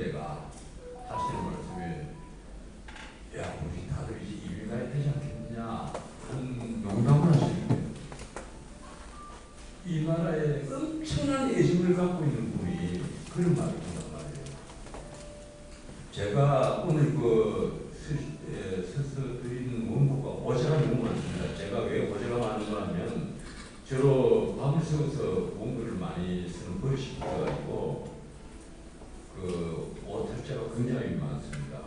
데가 하시는 말씀에 야 우리 다들 이제 이민 가야 되지 않겠느냐 하는 농담을 하시는 거예요. 이 나라에 엄청난 애정을 갖고 있는 분이 그런 말을 한단 말이에요. 제가 오늘 서서 드리는 원고가 어제가 너무 많습니다. 제가 왜 어제가 많은 거냐면 저로 밤을 새워서 원고를 많이 쓰는 버릇이 있어가지고 오탈자가 굉장히 많습니다.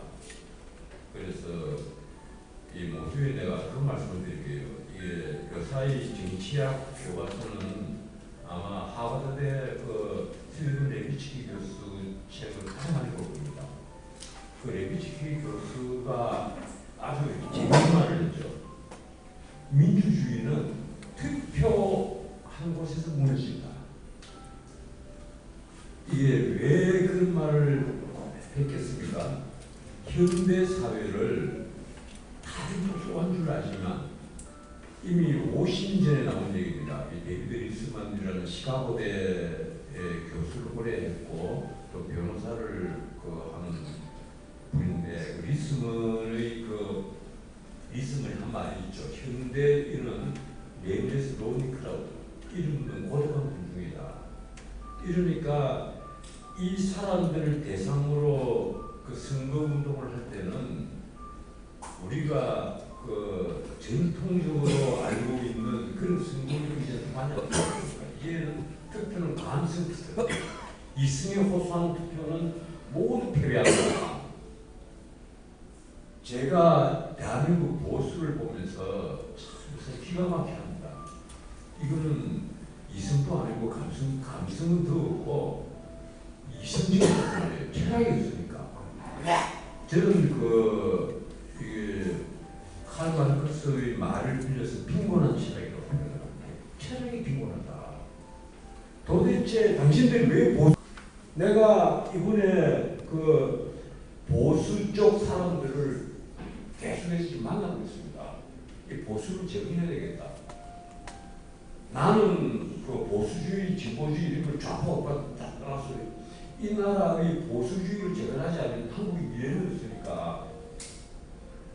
그래서 이 모두에 내가 그런 말씀을 드릴게요. 이게 요사이 정치학 교과서는 아마 하버드대 필립 레비츠키 교수 책을 가장 많이 볼 겁니다. 그 레비츠키 교수가 아주 재미있는 말을 했죠. 민주주의는 투표한 곳에서 무너진다. 이게 왜 그런 말을 했겠습니까? 현대 사회를 다들 좋아한 줄 알지만 이미 50년 전에 나온 얘기입니다. 이 데이비드 리스만이라는 시카고대 교수를 오래 했고 또 변호사를 하는 분인데 리스만의 한 말이 있죠. 현대인은 네임레스 로니크라우드 이름은 고독한 군중이다. 이러니까 이 사람들을 대상으로 선거운동을 할 때는 우리가 전통적으로 알고 있는 그런 선거운동이 이제 많이 없습니다. 이제는 투표는 간성 투표, 이승에 호소하는 투표는 모두 패배합니다. 제가 대한민국 보수를 보면서 참 기가 막히게 합니다. 이거는 이성도 아니고 감성은 더 없고 이성적인 거예요. 철학이 없으니까. 저는 칼 마르크스의 말을 빌려서 빈곤한 철학이라고 표현합니다. 철학이 빈곤하다. 도대체 당신들이 왜 내가 이번에 보수 쪽 사람들을 계속해서 만나고 있습니다. 이 보수를 적응해야 되겠다. 나는 보수주의, 진보주의 이런 걸 좌파가 다 떠났어요. 이 나라의 보수주의를 재건하지 않으면 한국이 미래는 없으니까.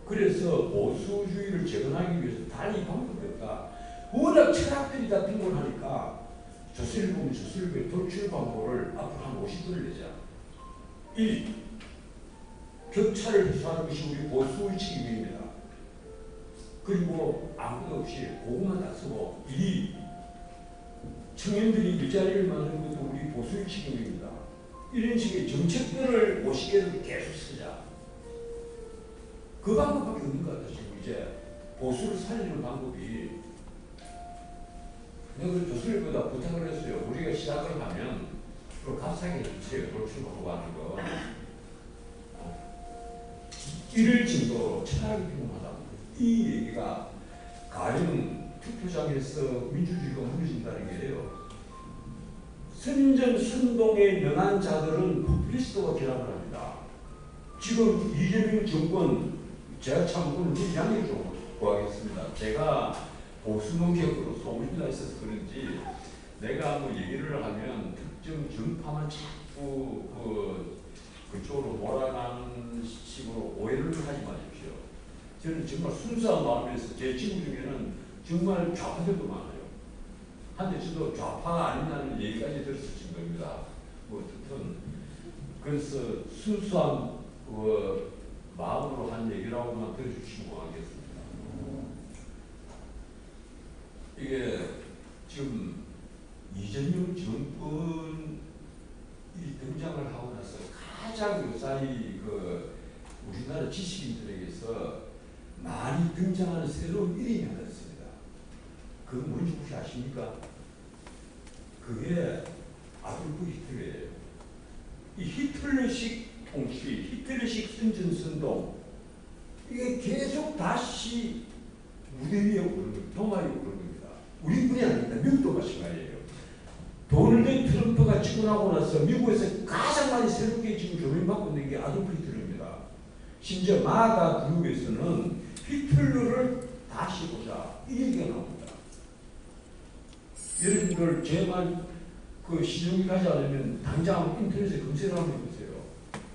그래서 보수주의를 재건하기 위해서 단히 방법이 없다. 워낙 철학들이 다 빈곤하니까 조선일보는 조선일보의 돌출 광고를 앞으로 한 50분을 내자. 1. 격차를 해소하는 것이 우리 보수의 책임입니다. 그리고 아무도 없이 그것만 딱 쓰고 2. 청년들이 일자리를 만드는 것도 우리 보수의 책임입니다. 이런 식의 정책들을 50개를 계속 쓰자. 그 방법밖에 없는 것 같아요. 지금 이제 보수를 살리는 방법이 내가 조선일보다 부탁을 했어요. 우리가 시작을 하면 값싸게 해주세요. 돌출하고 하는 거. 이럴 정도로 철학이 필요하다. 이 얘기가 가령 투표장에서 민주주의가 무너진다는 게요. 선전 선동에 능한 자들은 포퓰리스트와 결합을 합니다. 지금 이재명 정권 제가 참 오늘 양해 좀 구하겠습니다. 제가 보수노객으로 소문이 나 있어서 그런지 내가 얘기를 하면 특정 정파만 자꾸 그쪽으로 몰아가는 식으로 오해를 하지 마십시오. 저는 정말 순수한 마음에서 제 친구 중에는 정말 좌파들도 많아요. 한데 저도 좌파가 아니라는 얘기까지 들었을 겁니다. 어쨌든 그래서 순수한 마음으로 한 얘기라고만 들어주시면 고맙겠습니다. 이게 지금 이재명 정권이 등장을 하고 나서 가장 요사이 우리나라 지식인들에게서 많이 등장하는 새로운 이름이 하나 있습니다. 그건 뭔지 혹시 아십니까? 그게 아돌프 히틀러예요. 이 히틀러식 통치, 히틀러식 선전선동 이게 계속 다시 무대 위에 오르는 겁니다. 도마 위에 오르는 겁니다. 우리뿐이 아닙니다. 미국도 마찬가지예요. 도널드 트럼프가 집권하고 나서 미국에서 가장 많이 새롭게 지금 조명받고 있는 게 아돌프 히틀러입니다. 심지어 마가 그룹에서는 히틀러를 다시 보자 이 얘기가 나옵니다. 여러분들 제 말 신용이 가지 않으면 당장 인터넷에 검색을 한번 해보세요.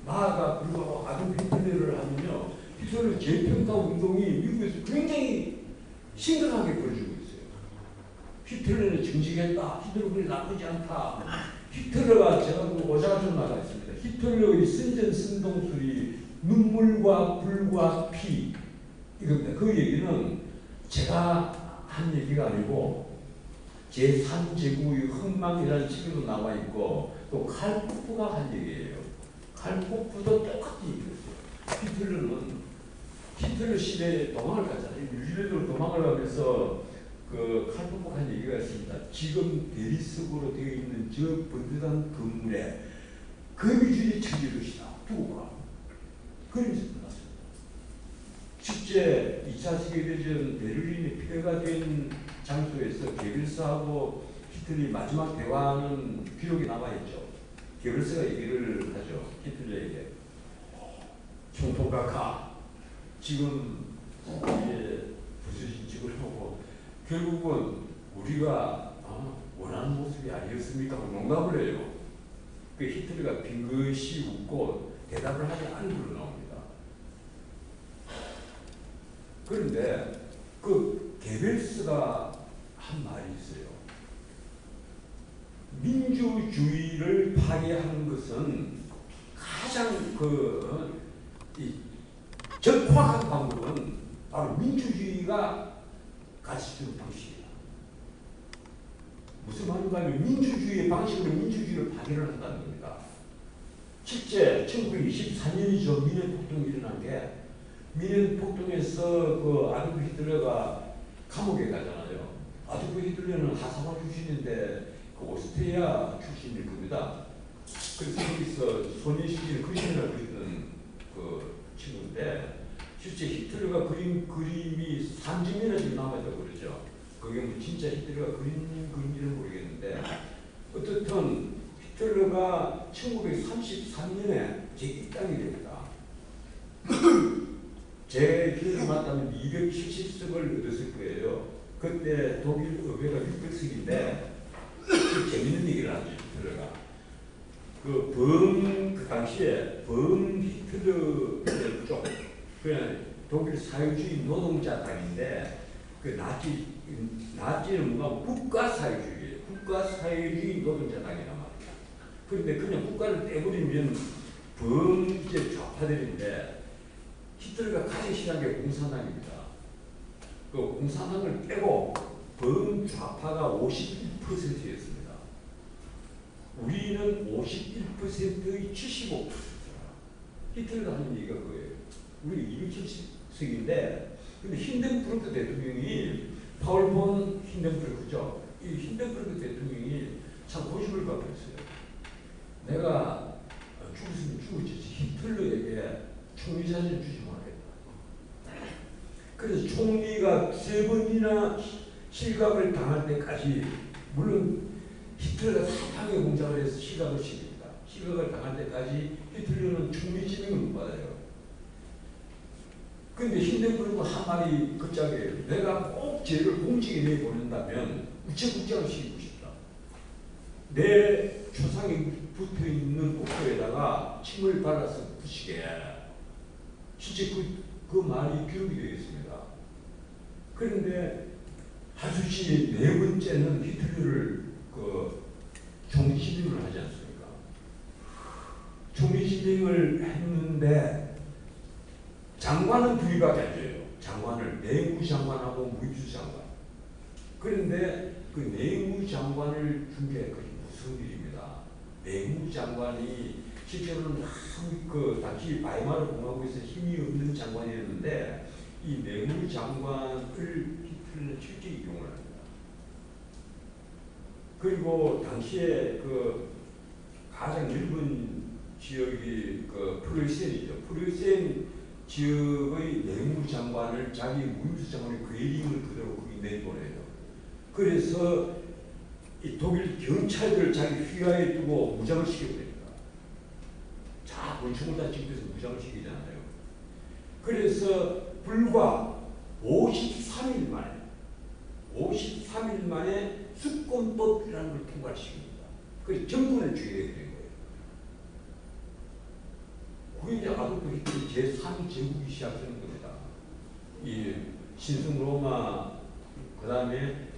나아가 불구하고 아동비 히틀러를 하면요, 히틀러 재평가 운동이 미국에서 굉장히 심각하게 벌어지고 있어요. 히틀러는 정직했다. 히틀러는 나쁘지 않다. 히틀러가 제가 그 오자가 좀 나가 있습니다. 히틀러의 선전선동술이 눈물과 불과 피 이겁니다. 그 얘기는 제가 한 얘기가 아니고 제3제국의 흥망이라는 책에도 나와 있고 또 칼포프가 한 얘기예요. 칼포프도 똑같이 얘기했어요. 히틀러 시대에 도망을 갔잖아요. 유럽으로 도망을 가면서 그 칼포프가 한 얘기가 있습니다. 지금 대리석으로 되어 있는 저 번듯한 건물에 거미줄이 쳐질 것이다. 두고 가. 그러면서 끝났습니다. 실제 2차 세계대전 베를린에 폐허가 된 장소에서 게벨스하고 히틀러의 마지막 대화는 기록이 남아있죠. 게벨스가 얘기를 하죠. 히틀러에게. 총통각하 지금 이제 부서진 직을 하고 결국은 우리가 원하는 모습이 아니었습니까? 농담을 해요. 그 히틀러가 빙긋이 웃고 대답을 하지 않은 걸로 나옵니다. 그런데 그 게벨스가 한 말이 있어요. 민주주의를 파괴하는 것은 가장 적확한 방법은 바로 민주주의가 가르치는 방식이다. 무슨 말인가 하면 민주주의의 방식으로 민주주의를 파괴를 한다는 겁니다. 실제 1924년이죠. 미넨폭동이 일어난 게 미넨폭동에서 그 아도프 히틀러가 감옥에 가잖아요. 아도프 히틀러는 하사관 출신인데 그 오스트리아 출신일 겁니다. 그래서 여기서 소녀시대를 그림이라 그리던 그 친구인데 실제 히틀러가 그린 그림이 3점이나 지금 남아있다고 그러죠. 그게 뭐 진짜 히틀러가 그린 그림인지는 모르겠는데 어떻든 히틀러가 1933년에 재입당이 됩니다. 제 기억이 맞다면 270석을 얻었을 거예요. 그때 독일 의회가 600석인데 재밌는 얘기를 하죠. 히틀러가 그 당시에 히틀러 쪽 그냥 독일 사회주의 노동자당인데 그 나치는 뭔가 국가사회주의예요. 국가사회주의 노동자당이란 말이야. 그런데 그냥 국가를 떼버리면 범죄 좌파들인데 히틀러가 가장 싫어한 게 공산당입니다. 그 공산당을 빼고 범좌파가 51%였습니다. 우리는 51%의 75%라. 히틀러가 하는 얘기가 그거예요. 우리 270석인데 근데 힌덴부르크 대통령이 파울 폰 힌덴부르크죠. 이 힌덴부르크 대통령이 참 고집을 갖고 있어요. 내가 죽었으면 죽었지. 히틀러에게 총리 자리를 주지 말아야겠다. 그래서 총리가 3번이나 실각을 당할 때까지 물론 히틀러가 사탕의 공작을 해서 실각을 시킵니다. 실각을 당할 때까지 히틀러는 총리 지명을 못 받아요. 근데 힌덴부르크 한 말이 그 짝이에요. 내가 꼭 쟤를 공직에 내보낸다면 우체국장을 시키고 싶다. 내 초상이 붙어있는 복도에다가 침을 발라서 붙이게. 실제 그 말이 기록이 되어 있습니다. 그런데 하수시 4번째는 히틀러를 총리 지명을 하지 않습니까? 총리 지명을 했는데 장관은 둘이밖에 안 줘요. 장관을 내무장관하고 무기수장관. 그런데 그 내무장관을 준 게 그게 무슨 일입니다. 내무장관이 실제로는 그 당시 바이마르 공화국에서 힘이 없는 장관이었는데 이 내무장관을 히틀러는 실제 이용을 합니다. 그리고 당시에 그 가장 넓은 지역이 그 프로이센이죠. 프로이센 지역의 내무장관을 자기 무기수장관의 괴링을 그대로 거기 내보내요. 그래서 이 독일 경찰들을 자기 휘하에 두고 무장을 시켜버립니다. 자, 권총을 다 집에서 무장을 시키잖아요. 그래서 불과 53일 만에 수권법이라는 걸 통과시킵니다. 그래서 정권을 주게 된 거예요. 아도프 히틀러 제3제국이 시작되는 겁니다. 이 신성 로마, 그 다음에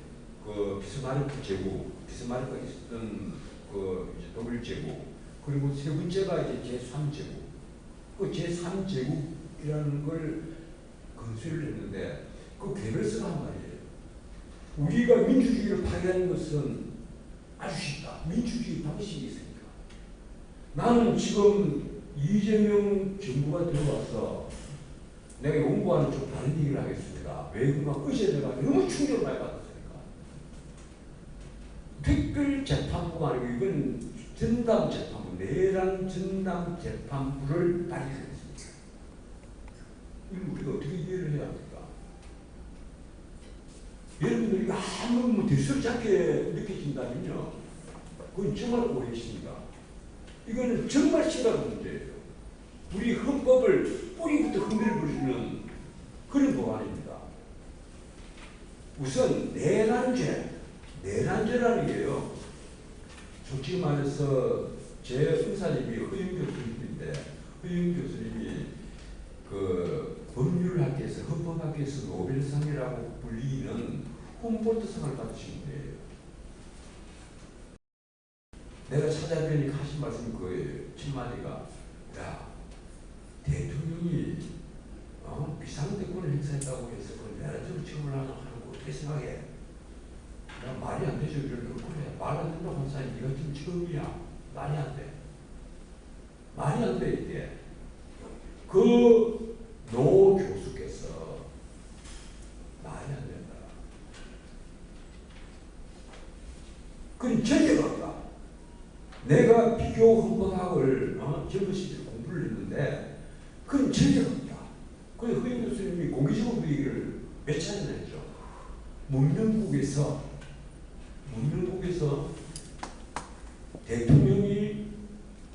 그 비스마르크 제국, 비스마르크가 있었던 그 이제 독일 제국, 그리고 세 번째가 이제 제3제국. 그 제3제국이라는 걸 건설을 했는데 그 개별스가 한 말이에요. 우리가 민주주의를 파괴하는 것은 아주 쉽다. 민주주의 방식이 있으니까. 나는 지금 이재명 정부가 들어와서 내가 연구하는 좀 다른 얘기를 하겠습니다. 왜 그런가? 어제 내가 너무 충격을 많이 받았으니까. 특별재판부가 아니고 이건 전담재판부, 내란 전담재판부를 발의했습니다. 이걸 우리가 어떻게 이해를 해야 합니까? 여러분들이 아무 대수롭지 않게 느껴진다면요, 그건 정말 오해십니다. 이거는 정말 심각한 문제예요. 우리 헌법을 뿌리부터 흔들어버리는 그런 법안입니다. 우선 내란죄라는 게요, 솔직히 말해서 제 은사님이 허영 교수님인데, 허영 교수님이 그 법률학계에서, 헌법학계에서 노벨상이라고 불리는 훔볼트상을 받으신 거예요. 내가 찾아뵈니까 하신 말씀이 그거예요. 첫 마디가, 야, 대통령이 비상대권을 행사했다고 해서 그걸 내란적으로 처벌하는 거 어떻게 생각해? 야, 말이 안 되죠. 이러면 그래. 말 안 된다고 한 사람이 네가 지금 처음이야. 말이 안 돼. 말이 안 돼, 이게. 그 노 교수께서 말이 안 된다. 그건 전제가 없다. 내가 비교 헌법학을 젊은 시절 공부를 했는데 그건 전제가 없다. 그래서 허영 교수님이 공개적으로 그 얘기를 몇 차례나 했죠. 문명국에서 대통령이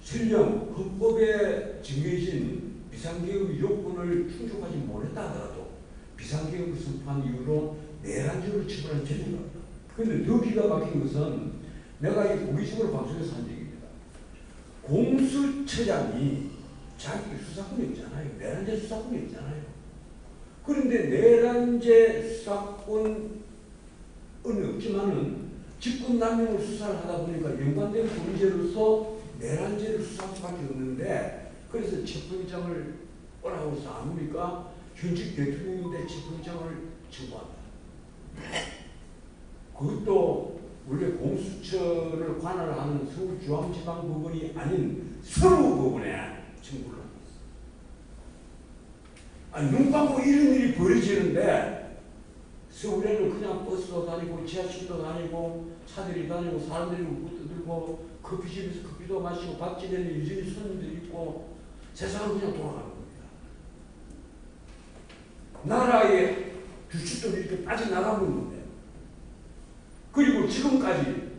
설령 헌법에 정해진 비상계엄 요건을 충족하지 못했다 하더라도 비상계엄을 선포한 이후로 내란죄로 처벌한 죄가 없다. 그런데 더 기가 막힌 것은 내가 이 공개적으로 방송에서 한 얘기입니다. 공수처장이 자기 수사권이 없잖아요. 내란죄 수사권이 없잖아요. 그런데 내란죄 수사권은 없지만은 직권남용을 수사를 하다 보니까 연관된 범죄로서 내란죄를 수사할 수밖에 없는데, 그래서 체포영장을 오라고 해서 안 오니까 현직 대통령인데 체포영장을 청구한다. 그것도 원래 공수처를 관할하는 서울중앙지방법원이 아닌 서울법원에 청구를 합니다. 아니, 눈 감고 이런 일이 벌어지는데 서울에는 그냥 버스도 다니고 지하철도 다니고 차들이 다니고 사람들이 웃고 들고 커피집에서 커피도 마시고 밥집에는 여전히 손님들이 있고 세상은 그냥 돌아가는 겁니다. 나라의 규칙도 이렇게 빠져나가는 건데, 그리고 지금까지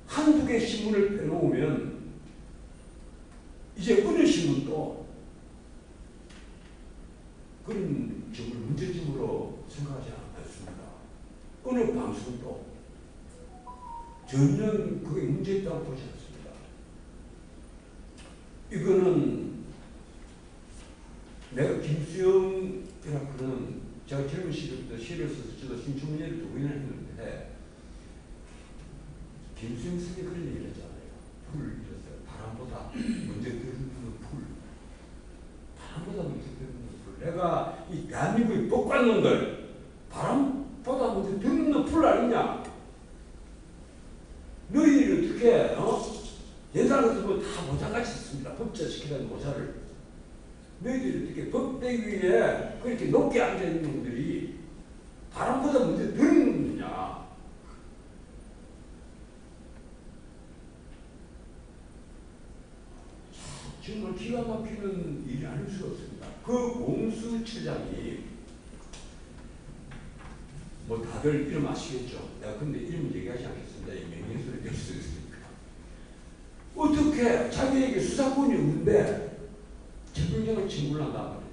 한두 개 신문을 빼놓으면 이제 어느 신문도 그런 점을 문제점으로 생각하지 않습니다. 어느 방송도 전혀 그게 문제있다고 보지 않습니다. 이거는 내가 김수영이라고 그러는, 제가 젊은 시절부터 시를 써서 저도 신춘문예를 2번이나 했는데, 김수영 선생님이 그런 얘기를 했잖아요. 풀을 잃었어요. 바람보다 먼저 들는 풀. 바람보다 먼저 들는 풀. 내가 이 대한민국의 법관놈들 바람보다 먼저 들는 풀 아니냐? 너희들이 어떻게 옛날 같으면 다 모자같이 썼습니다. 법제시키는 모자를. 너희들이 어떻게 법대 위에 그렇게 높게 앉아있는 놈들이 바람보다 먼저 들는 거냐? 정말 기가 막히는 일이 아닐 수가 없습니다. 그 공수처장이 뭐 다들 이름 아시겠죠? 내가 근데 이름은 얘기하지 않겠습니다. 명예훼손이 될 수 있으니까. 어떻게 자기에게 수사권이 없는데 체포영장을 청구를 한단 말이에요.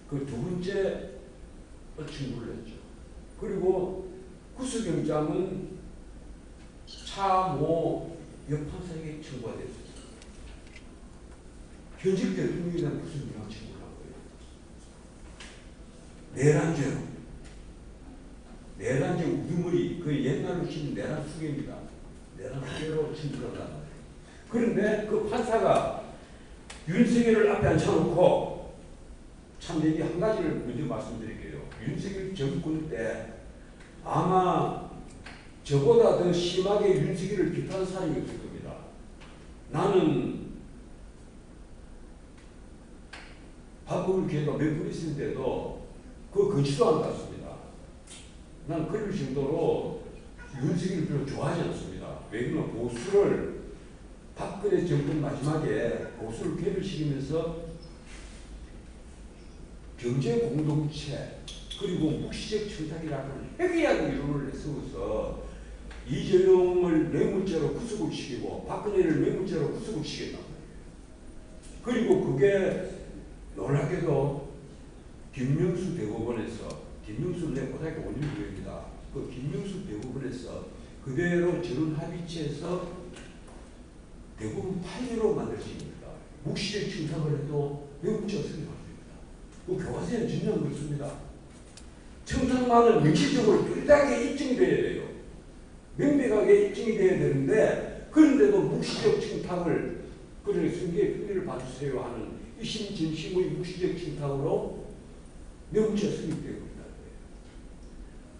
그 두 번째 청구를 했죠. 그리고 구속영장은 차모 옆판사에게 청구가 됐습니다. 현직 대통령에 대한 무슨 영향을 몰라고요. 내란죄로. 내란죄 우두머리, 그 옛날로 치는 내란 수개입니다. 내란 수개로 친들어간단 말이에요. 그런데 그 판사가 윤석열을 앞에 앉혀놓고, 참 얘기 한 가지를 먼저 말씀드릴게요. 윤석열 정권 때 아마 저보다 더 심하게 윤석열을 비판한 사람이 없을 겁니다. 나는 밥 먹을 기회가 몇 번 있었는데도 그거 거치도 안 갔습니다. 난 그럴 정도로 윤석열을 별로 좋아하지 않습니다. 왜냐하면 보수를 박근혜 정권 마지막에 보수를 괴멸시키면서 경제 공동체 그리고 묵시적 청탁이라는 회귀하고 이론을 내세워서 이재용을 뇌물죄로 구속을 시키고 박근혜를 뇌물죄로 구속을 시켰단 말이에요. 그리고 그게 놀랍게도 김명수 대법원에서, 김명수는 내 고등학교 5년 후배입니다. 그 김명수 대법원에서 그대로 전원합의체에서 대법원 판례로 만들어진 겁니다. 묵시적 청탁을 해도 뇌물죄가 성립할 수 있다. 그 교과서에는 전혀 그렇습니다. 청탁만은 명시적으로 뚜렷하게 입증이 돼야 돼요. 명백하게 입증이 돼야 되는데, 그런데도 묵시적 청탁을, 그래 성계의 편의를 봐주세요 하는 이심전심의 묵시적 청탁으로 뇌물죄가 성립되어 버린다.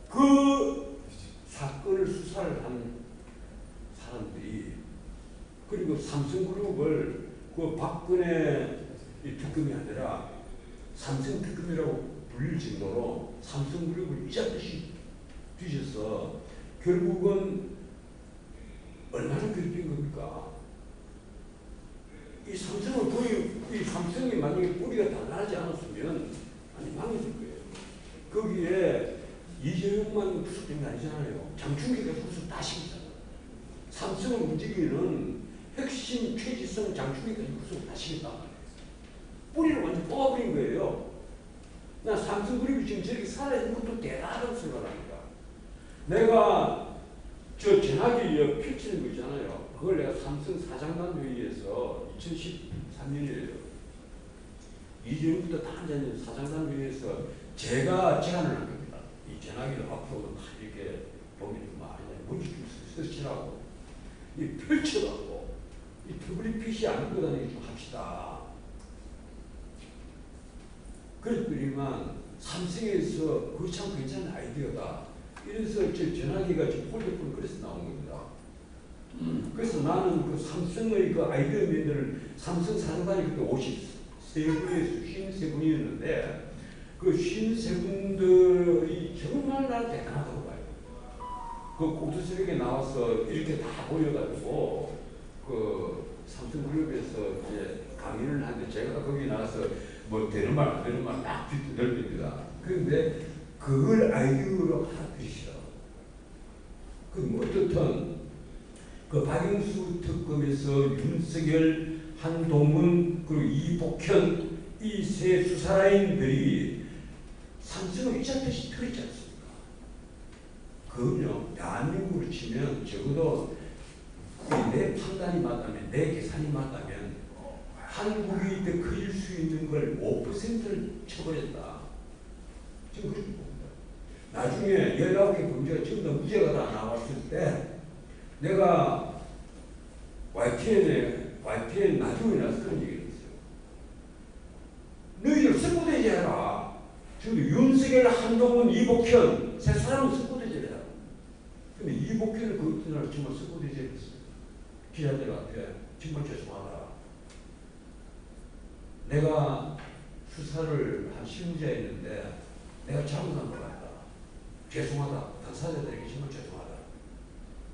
그 사건을 수사를 하는 사람들이, 그리고 삼성그룹을 그 박근혜 특검이 아니라 삼성특검이라고 불릴 정도로 삼성그룹을 이자듯이 뒤져서 결국은 얼마나 괴롭힌 겁니까? 이 삼성을 거의, 이 삼성이 만약에 뿌리가 단단하지 않았으면 아니 망했을 거예요. 거기에 이재용만 구속된 게 아니잖아요. 장충기가 구속 다 시켰잖아요. 삼성을 움직이는 핵심 최지성 장충기까지 구속 다 시켰단 말이에요. 뿌리를 완전 뽑아버린 거예요. 나 삼성그룹이 지금 저렇게 살아있는 것도 대단하다고 생각합니다. 내가 저 전화기 펼치는 거 있잖아요. 그걸 내가 삼성 사장단 회의에서 2013년이에요. 이전부터 다 앉아있는 사장단 회의에서 제가 제안을 한 겁니다. 이 전화기를 앞으로 이렇게 보면 많이 문제 좀 쓰시라고 이 펼쳐갖고 이 WPC 안 입고 다니게 좀 합시다. 그랬더니만 삼성에서 그거 참 괜찮은 아이디어다. 이래서 저 전화기가 지금 폴더폰 그래서 나온 겁니다. 그래서 나는 그 삼성의 그 아이디어맨들을 삼성 사장단이 그때 53분에서 53분이었는데 그 53분들이 정말 날 대단하다고 봐요. 그 공투스력에 나와서 이렇게 다 보여가지고 그 삼성그룹에서 이제 강의를 하는데 제가 거기 나와서 뭐 되는 말 안 되는 말 딱 넓힙니다. 그런데 그걸 아이디어로 하나 드시죠. 그 어떻든 그 박영수 특검에서 윤석열, 한동훈 그리고 이복현 이 세 수사라인들이 삼성을 이자듯이 털지 않습니까? 그건요 대한민국으로 치면 적어도 내 판단이 맞다면 내 계산이 맞다면 한국이 더 커질 수 있는 걸 5%를 쳐버렸다. 지금 그렇게 봅니다. 나중에 19개 범죄가 전부 다 무죄가 다 나왔을 때 내가 YTN 나중에 나서 그런 얘기를 했어요. 너희들 석고대죄해라. 지금 윤석열, 한동훈, 이복현 세 사람은 석고대죄해라. 근데 이복현을 그날 정말 석고대죄를 했어요. 기자들한테 정말 죄송하다. 내가 수사를 한 실무자였는데 내가 잘못한 것 같다. 죄송하다. 당사자들에게 정말 죄송하다.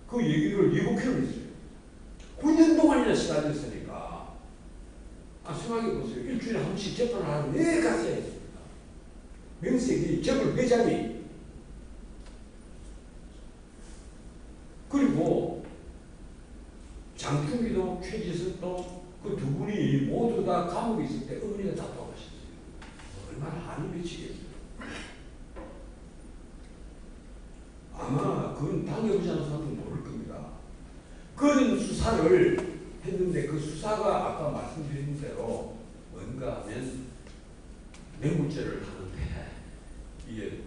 그 얘기를 이복현을 했어요. 9년 동안이나 시달렸으니까. 생각해보세요. 일주일에 한 번씩 재판을 하는 왜 갔어야 했습니까? 명색이 재벌 회장이. 그리고 장충기도 최지석도 그 두 분이 모두 다 감옥에 있을 때 어머니가 다 돌아가셨어요. 얼마나 한이 맺히겠어요. 아마 그건 당해보지 않은 사람은 모를 겁니다. 그런 수사를 했는데 그 수사가 아까 말씀드린 대로 하는가 하면 뇌물죄를 하는데 이게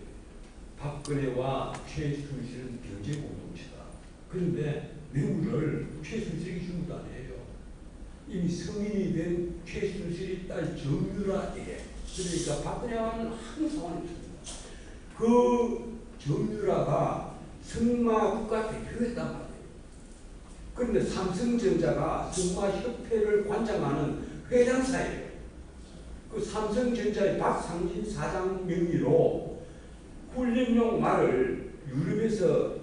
박근혜와 최순실은 경제 공동체다. 그런데 뇌물을 최순실이 준 것도 아니에요. 이미 성인이 된 최순실이 딸 정유라에게, 그러니까 박근혜와는 항상 있습니다. 그 정유라가 승마 국가대표였단 말이에요. 그런데 삼성전자가 승마협회를 관장하는 회장사예요. 그 삼성전자의 박상진 사장 명의로 훈련용 말을 유럽에서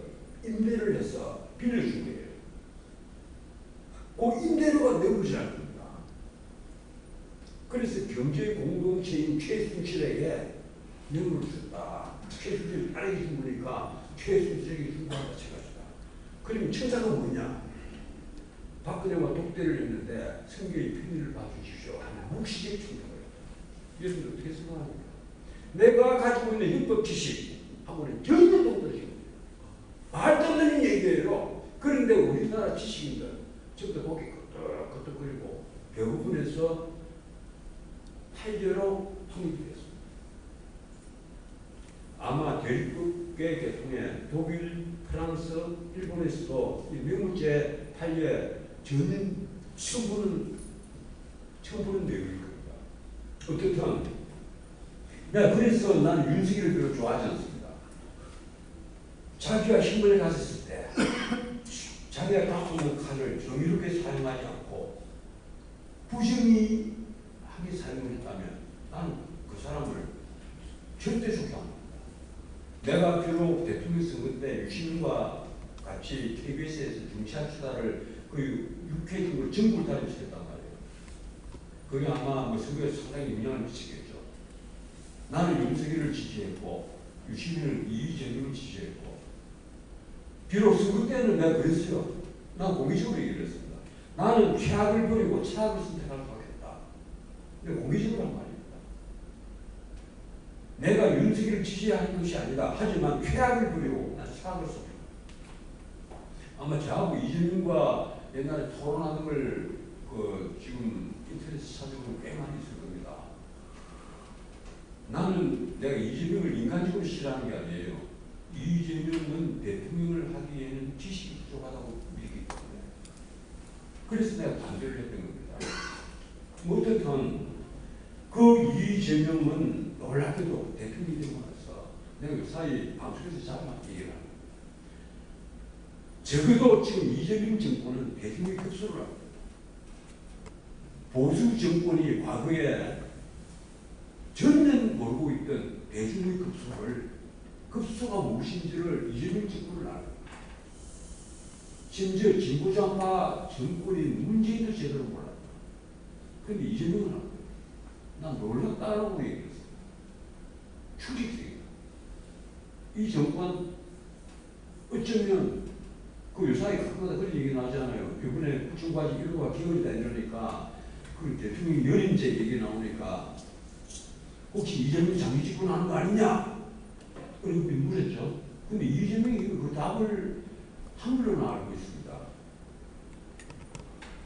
임대를 해서 빌려준 거예요. 그 임대료가 뇌물이라는 겁니다. 그래서 경제 공동체인 최순실에게 뇌물을 줬다. 최순실이 딸에게 준 거니까 최순실에게 준 거와 마찬가지다. 그러면 청사가 뭐냐? 박근혜와 독대를 했는데 성계의 편의를 봐주십시오 하는 묵시적 청사가 있다. 여러분 어떻게 생각합니까? 내가 가지고 있는 헌법 지식하고는 전혀 동떨어지고 말도 안 되는 얘기예요. 그런데 우리나라 지식인들 전부 고개 끄덕끄덕거리고 배부분해서 판례로 통일이 됐습니다. 아마 대립국계 계통에 독일, 프랑스, 일본에서도 이 뇌물죄 판례 전면 처음 보는 내용일 겁니다. 어떻든 그래서 나는 윤석열을 별로 좋아하지 않습니다. 자기가 힘을 가졌을 때 자기가 갖고 있는 칼을 정의롭게 사용하지 않고 부정의하게 사용을 했다면 나는 그 사람을 절대 좋게 안 합니다. 내가 비록 대통령 선거 때 유시민과 같이 KBS에서 중시한 수다를 그 육회적으로 정부를 다니시켰단 말이에요. 그게 아마 뭐 선거에 상당히 영향을 미치겠죠. 나는 윤석열을 지지했고 유시민을 이재명을 지지했고 비록 선거 때는 내가 그랬어요. 난 공개적으로 얘기를 했습니다. 나는 최악을 버리고 최악을 선택하려고 하겠다. 근데 공개적으로 한 말입니다. 내가 윤석열을 지지하는 것이 아니라 하지만 최악을 버리고 난 최악을 선택합니다. 아마 저하고 이재명과 옛날에 토론하는 걸 지금 인터넷에 찾아보면 꽤 많이 있을 겁니다. 나는 내가 이재명을 인간적으로 싫어하는 게 아니에요. 이재명은 대통령을 하기에는 지식이 부족하다고 믿기 때문에. 그래서 내가 반대를 했던 겁니다. 어쨌든 그 이재명은 놀랍게도 대통령이 되고 나서 내가 그 사이 방송에서 잘 얘기를 합니다. 적어도 지금 이재명 정권은 대통령이 급소를 합니다. 보수 정권이 과거에 전혀 모르고 있던 대중의 급소가 무엇인지를 이재명 정권을 알아요. 심지어 진보정파 정권이 문재인도 제대로 몰랐다. 그런데 이재명은 알아요. 난 놀랐다라고 얘기했어요. 충격적이다. 이 정권 어쩌면 그 요사이 가끔가다 그런 얘기 나오잖아요. 이번에 국정과제 1호가 기울이다 이러니까 그 대통령 연임제 얘기 나오니까 혹시 이재명이 장기 집권하는 거 아니냐? 그리고 물었죠. 근데 이재명이 그 답을 한글로는 알고 있습니다.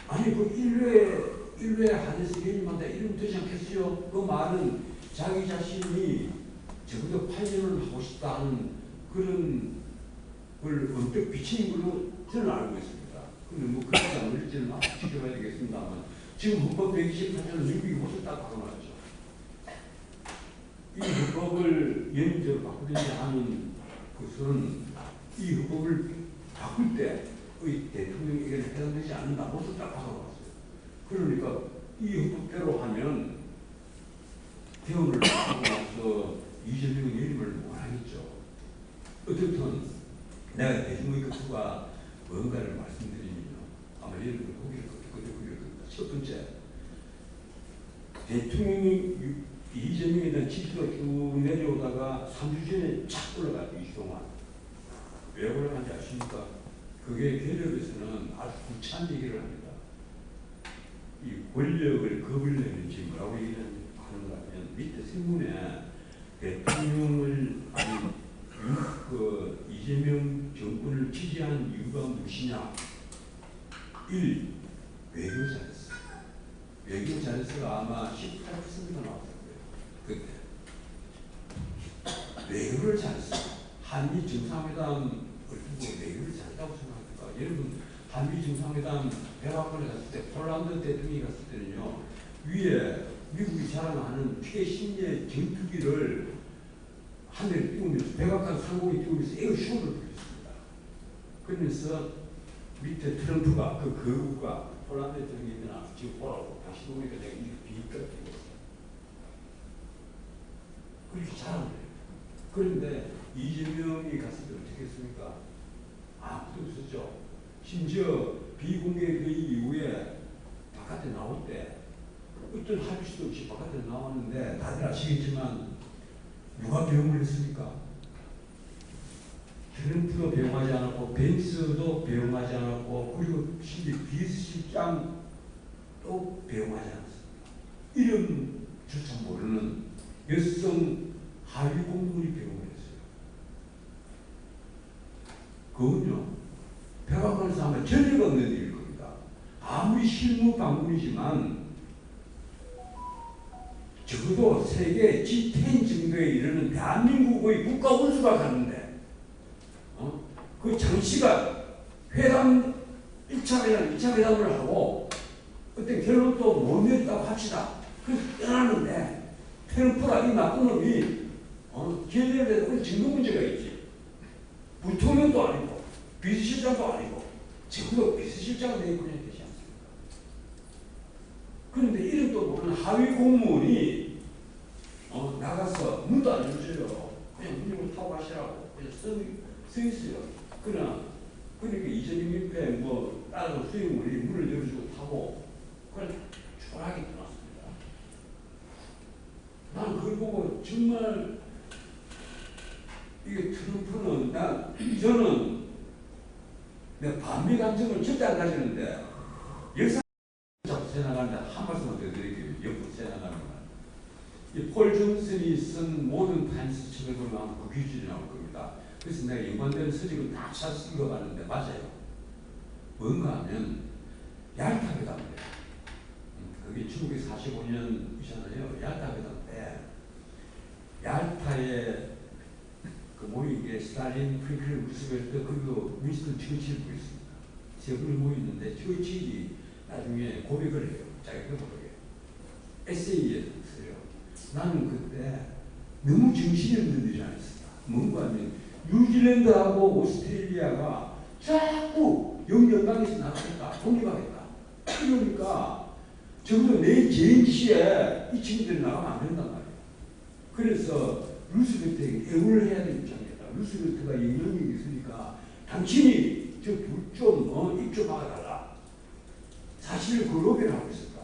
아니 그 1회 한해서 연임한다 이러면 되지 않겠어요? 그 말은 자기 자신이 적어도 8년을 하고 싶다는 그런 걸 언뜻 비치는 걸로 저는 알고 있습니다. 근데 뭐 그렇지 않을지는 지켜봐야 되겠습니다만 지금 헌법 128조는 민국이 못을 딱 박아놨죠. 이 헌법을 연임제로 바꾸든지 하는 것은 이 헌법을 바꿀 때의 대통령에게는 해당되지 않는다. 못을 딱 박아놨어요. 그러니까 이 헌법대로 하면 개헌을 하고 나서 이재명은 연임을 못 하겠죠. 어쨌든 내가 대중의 급수가 뭔가를 말씀드리면 아마 여러분 고개를 끄덕끄덕거릴 겁니다. 첫 번째, 대통령이 이재명에 대한 지지도가 쭉 내려오다가 3주 전에 착 올라가요. 2주 동안. 왜 올라간지 아십니까? 그게 개혁에서는 아주 구차한 얘기를 합니다. 이 권력을 겁을 내는지 뭐라고 얘기하는 거 하면 밑에 신문에 대통령을 이재명 정권을 지지한 이유가 무엇이냐? 1. 외교사였어. 외교 잘해서가 아마 18%가 나왔을 거예요. 그때 외교를 잘했어. 한미 정상회담을 두고 외교를 잘했다고 생각합니까? 여러분 한미 정상회담 백악관에 갔을 때 폴란드 대통령이 갔을 때는요 위에 미국이 자랑하는 최신의 전투기를 하늘에 띄우면서 백악관 상공에 띄우면서 에어쇼를 부렸습니다. 그러면서 밑에 트럼프가 그 거구가 폴란드 대통령이 나와서 지금 보라고 다시 보니까 내가 이렇게 비까지 띄웠어요. 그렇게 자랑해요. 그런데 이재명이 갔을 때 어떻게 했습니까? 아무도 없었죠. 심지어 비공개 회의 이후에 바깥에 나올 때 어떤 합의도 없이 바깥에 나왔는데 다들 아시겠지만 누가 배웅을 했습니까? 트럼프도 배웅하지 않았고 벤스도 배웅하지 않았고 그리고 심지어 비서실장도 배웅하지 않았습니다. 이름조차 모르는 여성 하위 공무원이 배웅을 했어요. 그건요 백악관에서 아마 전례가 없는 일일 겁니다. 아무리 실무 방문이지만 적어도 세계 G10 정도에 이르는 대한민국의 국가 원수가 가는데 그 장시간 회담 1차 회담, 2차 회담을 하고 어떤 결론도 못 내렸다고 합시다. 그래서 떠나는데 트럼프가 이 나쁜 놈이 기회를 내도 증거 문제가 있지. 부통령도 아니고 비서실장도 아니고 적어도 비서실장은 내보내야 되지 않습니까? 그런데 이름도 모르는 하위 공무원이 나가서 문도 안 열어줘요. 그냥 문을 타고 가시라고 그냥 서 있어요. 그러니까 이재명 민폐 뭐 다른 수행물이 문을 열어주고 타고 그냥 초라하게 떠났습니다. 나는 그걸 보고 정말 이게 트럼프는 저는 내 반미 감정을 절대 안 가지는데 역사 자꾸 지나가는데 한 말씀만 더 드릴게요. 옆으로 지나가는 말. 이 폴 존슨이 쓴 모든 타임스 책을 보면 그 기준이 나올 겁니다. 그래서 내가 연관되는 서적을 다 찾아서 읽어봤는데 맞아요. 뭔가 하면 얄타 회담 때 그게 1945년이잖아요. 얄타 회담 때 얄타에 그 모이게 스탈린, 프랭클린 루스벨트 그리고 윈스턴 처칠을 모였습니다. 세 분이 모였는데 처칠이 나중에 고백을 해요. 자기가 모르게 에세이에 써요. 나는 그때 너무 정신이 없는 일이 아니었습니다. 뭔가 하면 뉴질랜드하고 오스트레일리아가 자꾸 영연방에서 나가겠다, 독립하겠다. 그러니까 적어도 내 제임시에 이 친구들이 나가면 안 된단 말이에요. 그래서 루스벨트에게 애원을 해야 될 입장이다. 루스벨트가 영향력이 있으니까 당신이 저 둘 좀 입 좀 막아달라. 사실 그 로비를 하고 있었다.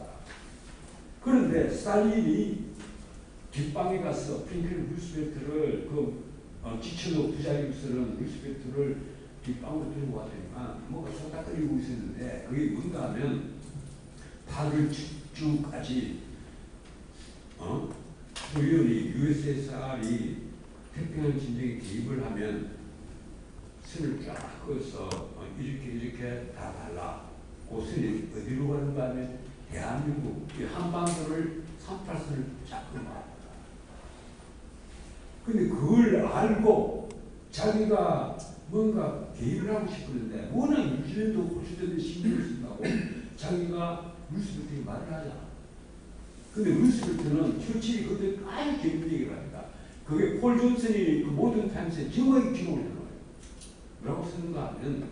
그런데 스탈린이 뒷방에 가서 프랭클린 루스벨트를 지쳐도 부자리고 쓰는 루스벨트를 뒷방으로 들고 가더니만 뭐가 손닥거리고 있었는데 그게 뭔가 하면 8월 쭉까지 소련이 USSR이 태평양 전쟁에 개입을 하면 선을 쫙 그어서 이렇게 다 달라. 그 선이 어디로 가는가 하면 대한민국 한반도를 38선을 쫙 그어놔. 근데 그걸 알고 자기가 뭔가 개입을 하고 싶었는데 워낙 뉴질랜드 호주들이 신경을 쓴다고 자기가 루스벨트에게 말을 하잖아. 근데 루스벨트는 처칠이 그때 아주 재밌는 얘기를 합니다. 그게 폴 존슨이 그 모든 타임스에 정확히 기록을 해놓아요. 뭐라고 쓰는가 하면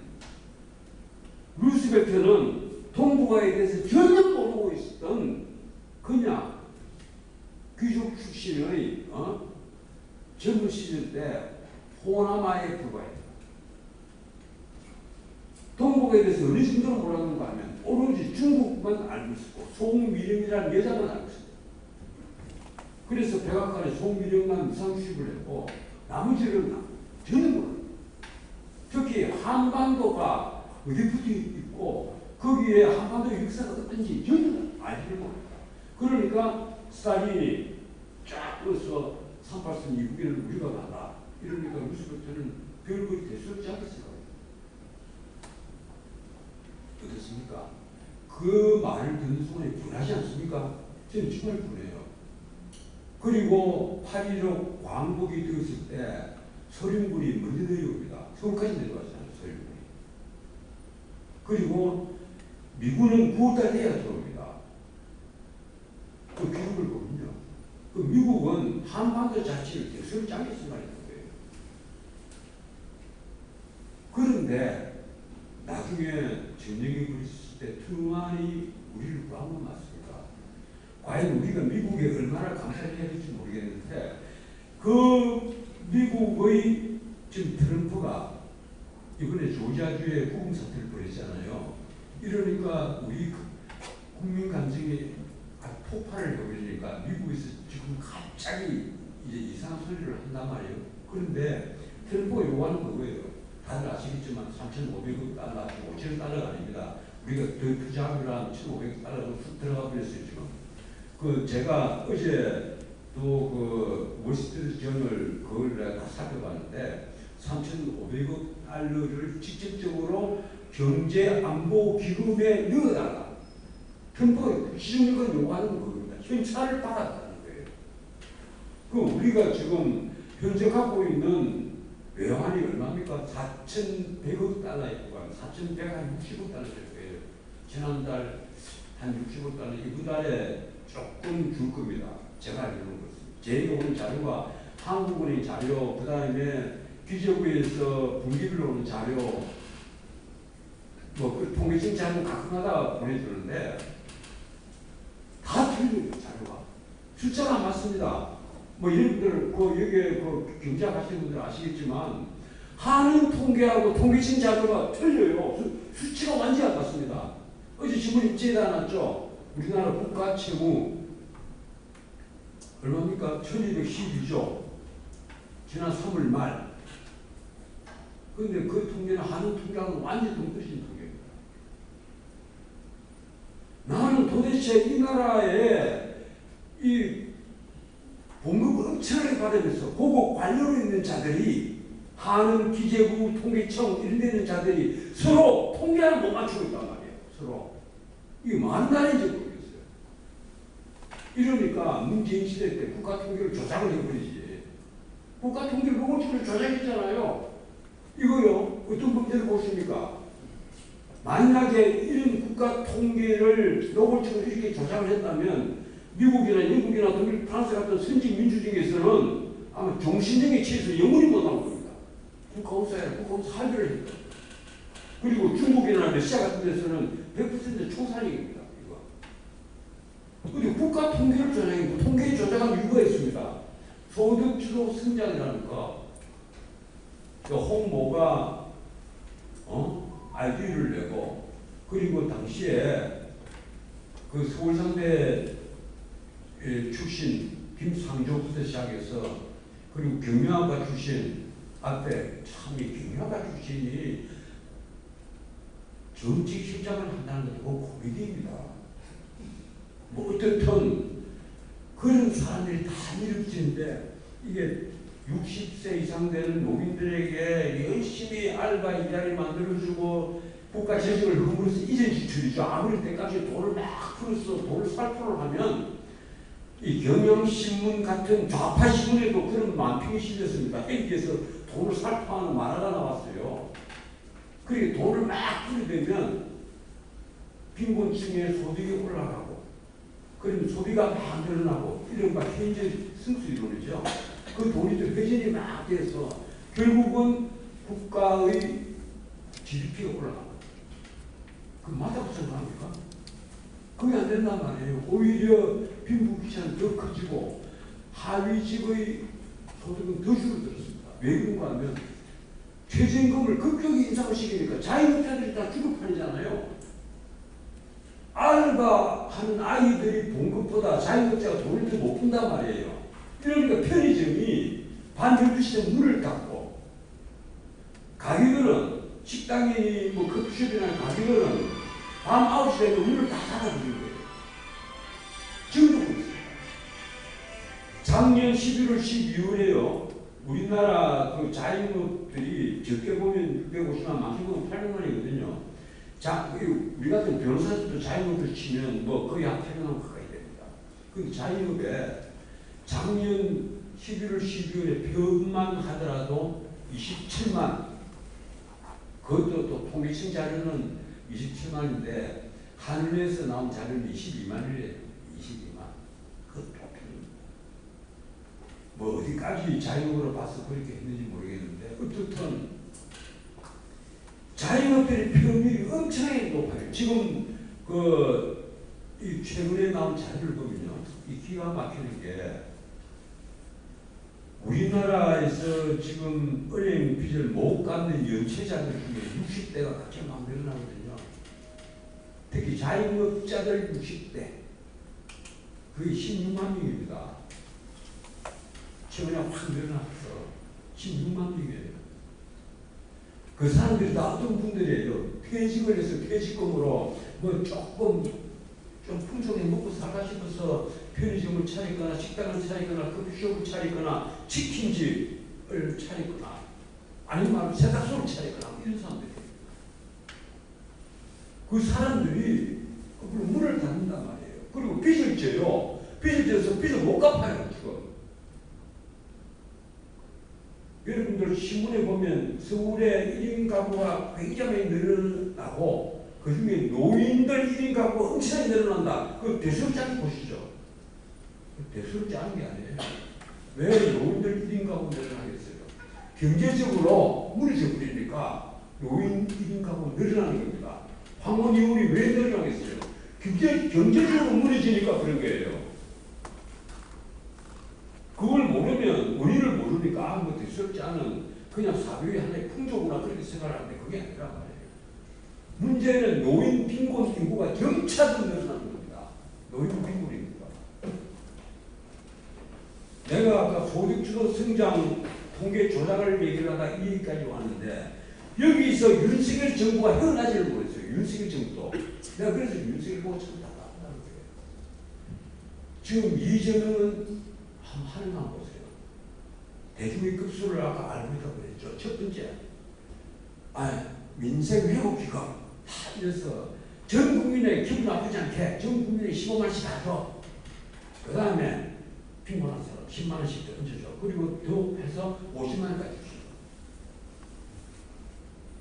루스벨트는 동북아에 대해서 전혀 모르고 있었던 그냥 귀족 출신의 젊은 시절 때 호남아에 불과했다. 동북아에 대해서 어느 정도로 몰랐는가 하면 오로지 중국만 알고 있었고 송미령이라는 여자만 알고 있었다. 그래서 백악관에 송미령만 무상수입을 했고 나머지는 전혀 몰랐다. 특히 한반도가 어디 붙어 있고 거기에 한반도 역사가 어떤지 전혀 알지를 못했다. 그러니까 스탈린이 쫙 끌어서 38선 이국인을 우리가 가라. 이러니까 루스벨트는 별거리 대수롭지 않겠어요. 어떻습니까? 그 말을 듣는 순간에 분하지 않습니까? 저는 정말 분해요. 그리고 8.15 광복이 되었을 때 소련군이 먼저 내려옵니다. 서울까지 내려왔잖아요. 소련군이. 그리고 미군은 9월달 돼야 들어옵니다. 그 기록을 보면요. 그 미국은 한반도 자체를 대수롭지 않겠습니까? 그런데 나중에 전쟁이 벌어졌을 때 트루만이 우리를 구한 건 맞습니다. 과연 우리가 미국에 얼마나 감사해야 될지 모르겠는데 그 미국의 지금 트럼프가 이번에 조지아주에 구금 사태를 벌였잖아요. 이러니까 우리 국민 감정이 폭발을 해버리니까 미국에서 지금 갑자기 이제 이상한 소리를 한단 말이에요. 그런데 트럼프가 요구하는 그거예요. 다들 아시겠지만 3,500억 달러, 5천 달러가 아닙니다. 우리가 더 투자하면 1,500달러로 훅 들어가 버렸어요, 지금. 그 제가 어제 또 그 월스트리트 저널 그걸 내가 다 살펴봤는데 3,500억 달러를 직접적으로 경제안보기금에 넣어달라. 트럼프가 기준력을 요구하는 겁니다. 현찰을 받았다는 거예요. 그 우리가 지금 현재 갖고 있는 외환이 얼마입니까? 4,100억 달러에 구간 4,160억 달러 될 거예요. 지난달 한 60억 달러, 이번 달에 조금 줄 겁니다. 제가 알고 있는 것은. 제가 오는 자료가 한국은행 자료, 그 다음에 기재부에서 분기별로 오는 자료, 그 통계청 자료 가끔가다 보내주는데 다 틀려요, 자료가. 숫자가 안 맞습니다. 여러분들, 여기에 경제학 하시는 분들 아시겠지만, 한은 통계하고 통계청 자료가 틀려요. 수치가 완전히 안 맞습니다. 어제 신문 입지에다 놨죠? 우리나라 국가 채무, 얼마입니까? 1212조. 지난 3월 말. 근데 그 통계는 한은 통계하고 완전히 동떨어진 통계입니다. 나는 도대체 이 나라에 이 봉급을 엄청나게 받으면서 고급 관료로 있는 자들이 한은 기재부 통계청 이런 데 있는 자들이 서로 통계를 못 맞추고 있단 말이에요. 서로. 이게 말은 나라인지 모르겠어요. 이러니까 문재인 시대 때 국가 통계를 조작을 해버리지. 국가 통계를 노골적으로 조작했잖아요. 이거요. 어떤 문제를 보십니까? 만약에 이런 국가 통계를 노골적으로 이렇게 조작을 했다면 미국이나 영국이나 독일, 프랑스 같은 선진 민주 중에서는 아마 종신형에 취해서 영원히 못 나올 겁니다. 국가원사에 살배를 했다. 그리고 중국이나 러시아 같은 데서는 100% 총살이입니다. 그런데 국가 통계를 조작했고 통계 조작한 이유가 있습니다. 소득주도 성장이라는 거. 홍모가 아이디어를 내고 그리고 당시에 그 서울상대 출신 김상조부터 시작해서 그리고 경영학과 출신 앞에 참 이 경영학과 출신이 정치실장을 한다는 것도 그 고민입니다. 어떻든 그런 사람들이 다 이루어지는데 이게 60세 이상 되는 노인들에게 열심히 알바 일자리 만들어주고 국가 재정을 허물어서 이전 지출이죠. 아무리 때까지 돈을 막 풀어서 돈을 살포를 하면 이 경향신문 같은 좌파 신문에도 그런 만평이 실렸습니다. 거기에서 돈을 살포하는 만화가 나왔어요. 그리고 돈을 막 풀이되면 빈곤층의 소득이 올라가고 그러면 소비가 막 늘어나고 이른바 현재 승수이론이죠. 그 돈이 또 회전이 막 돼서 결국은 국가의 GDP가 올라갑니다. 그 맞다고 생각합니까? 그게 안 된단 말이에요. 오히려 빈부격차는 더 커지고 하위직의 소득은 더 줄어들었습니다. 왜 그런가 하면 최저임금을 급격히 인상을 시키니까 자영업자들이 다 주급판이잖아요. 알바하는 아이들이 본 것보다 자영업자가 돈을 더 못 푼단 말이에요. 이러니까 편의점이 밤 12시에 문을 닫고 가게들은 식당이 커피숍이나 가게들은 밤 9시 되면 문을 다 닫아버린 거예요. 지금도 그렇습니다. 작년 11월 12월에요. 우리나라 그 자영업들이 적게 보면 650만, 많게 보면 800만이거든요. 자, 우리 같은 변호사들도 자영업을 치면 뭐 거의 한 800만 가까이 됩니다. 근데 자영업에 작년 11월, 12월에 벼만 하더라도 27만, 그것도 또 통계청 자료는 27만인데 한은에서 나온 자료는 22만이래요. 22만. 그것도 뭐 어디까지 자영업으로 봐서 그렇게 했는지 모르겠는데 어떻든 자영업들의 평균이 엄청나게 높아요. 지금 이 최근에 나온 자료를 보면요, 이 기가 막히는 게 우리나라에서 지금 은행 빚을 못 갚는 연체자들 중에 60대가 갑자기 막 늘어나거든요. 특히 자영업자들 60대, 그게 16만 명입니다. 최근에 확 늘어났어. 16만 명이에요. 그 사람들이 다 어떤 분들이에요. 퇴직을 해서 퇴직금으로 뭐 조금 좀 풍성히 먹고 살까 싶어서 편의점을 차리거나 식당을 차리거나 커피숍을 차리거나 치킨집을 차리거나 아니면 세탁소를 차리거나 이런 사람들이에요. 그 사람들이 문을 닫는단 말이에요. 그리고 빚을 져요. 빚을 져서 빚을 못 갚아요. 지금. 여러분들 신문에 보면 서울의 1인 가구가 굉장히 늘어나고 그 중에 노인들 1인 가구가 엄청나게 늘어난다. 그 대수를 짜는 보시죠. 대수를 짜는 게 아니에요. 왜 노인들 1인 가구 늘어나겠어요? 경제적으로 무너져 버리니까 노인 1인 가구 늘어나는 겁니다. 황혼 이혼이 왜 늘어나겠어요? 경제적으로 무너지니까 그런 거예요. 그걸 모르면 원인을 모르니까 뭐 대수롭지 않은 그냥 사회의 하나의 풍조구나 그렇게 생각하는데 그게 아니라 말이에요. 문제는 노인 빈곤 인구가 점차로 늘어나는 겁니다. 노인 빈곤 인구가. 내가 아까 소득주도 성장 통계 조작을 얘기를 하다 이 얘기까지 왔는데 여기서 윤석열 정부가 헤어나지를 못했어요. 윤석열 정부도. 내가 그래서 윤석열 보고 참 답답하다는 거예요. 지금 이재명은 하는 거 한번 보세요. 대중의 급수를 아까 알고 있다고 그랬죠. 첫 번째, 민생 회복 기금 다 이래서 전 국민의 기분 나쁘지 않게 전 국민의 15만원씩 다 줘. 그 다음에 빈곤한 사람 10만원씩 더 얹어줘. 그리고 더 해서 50만원까지 주시오.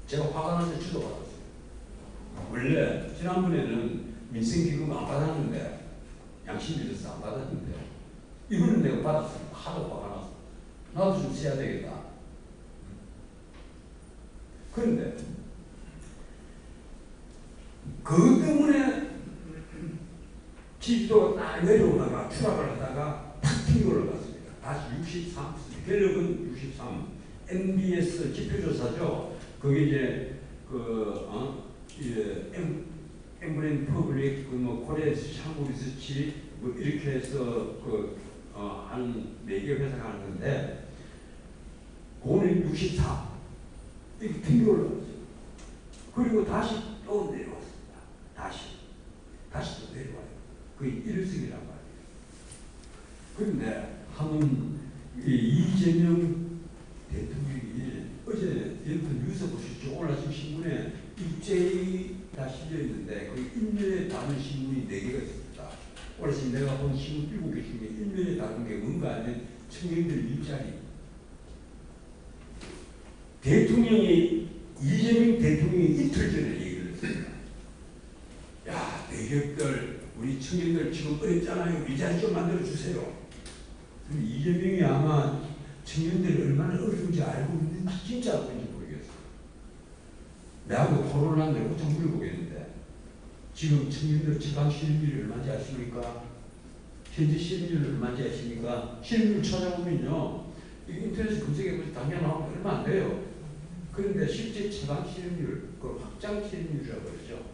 제가 화가 나서 주도받았어요. 원래 지난번에는 민생기금 안 받았는데 양심이 있어서 안 받았는데 이거는 내가 받았습니다. 하도 화가 나서. 나도 좀 써야 되겠다. 그런데 그 때문에 지지도가 딱 내려오다가 추락을 하다가 탁 튕겨 올라갔습니다. 다시 63. 갤럽은 63. MBS 지표조사죠. 그게 이제 엠브레인 퍼블릭 코리아 한국 리서치 뭐 이렇게 해서 한 4개 회사가 하는 건데 그거는 64 이렇게 튕겨 올라갔어요. 그리고 다시 또 내려왔습니다. 다시 또 내려와요. 그게 일승이란 말이에요. 그런데 한번 이재명 대통령이 어제 여러분 뉴스 보셨죠? 오늘 아침 신문에 일제히가 실려있는데 그 일면에 다른 신문이 4개가 있습니다. 오늘 지금 내가 본 신문 7개 중에 일면에 다른 게 뭔가 하면 청년들 일자리. 이재명 대통령이 이틀 전에 얘기를 했습니다. 야, 대기업들, 우리 청년들 지금 어렵잖아요. 일자리 좀 만들어주세요. 이재명이 아마 청년들이 얼마나 어려운지 알고 있는지 진짜 알고 있는지 모르겠어요. 내하고 토론을 하는데 엄청 물어보겠는데 지금 청년들 지방 실업률이 얼마인지 아십니까? 현재 실업률 얼마인지 아십니까? 실업률 찾아보면요. 인터넷에 검색해보면 당장 나오면 얼마 안 돼요. 그런데 실제 지방 실업률, 그 확장 실업률이라고 그러죠.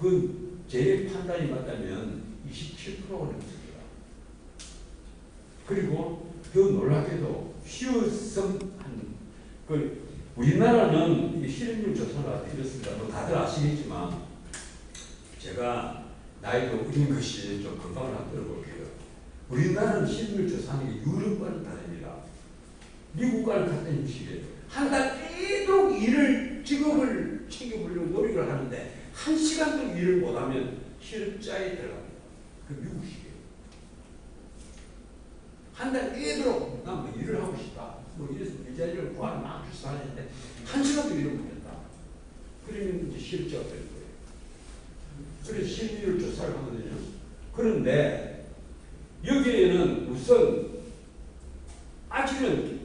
그 제 판단이 맞다면 27%가 넘습니다. 그리고 더 놀랍게도 우리나라는 실업률 조사가 이렇습니다. 뭐 다들 아시겠지만 제가 나이도 어린 것이 좀 건강을 한번 들어볼게요. 우리나라는 실업률 조사하는 게 유럽과는 다릅니다. 미국과는 같은 식이에요. 한 달 계속 직업을 챙겨보려고 노력을 하는데 1시간도 일을 못하면 실업자에 들어갑니다. 그 미국식이에요. 한 달 깨도록 난 뭐 일을 하고 싶다. 뭐 이래서 일자리를 구하는 막 출산했는데 1시간도 일을 못했다. 그러면 이제 실업자가 되는 거예요. 그래서 실비율 조사를 하거든요. 그런데 여기에는 우선 아직은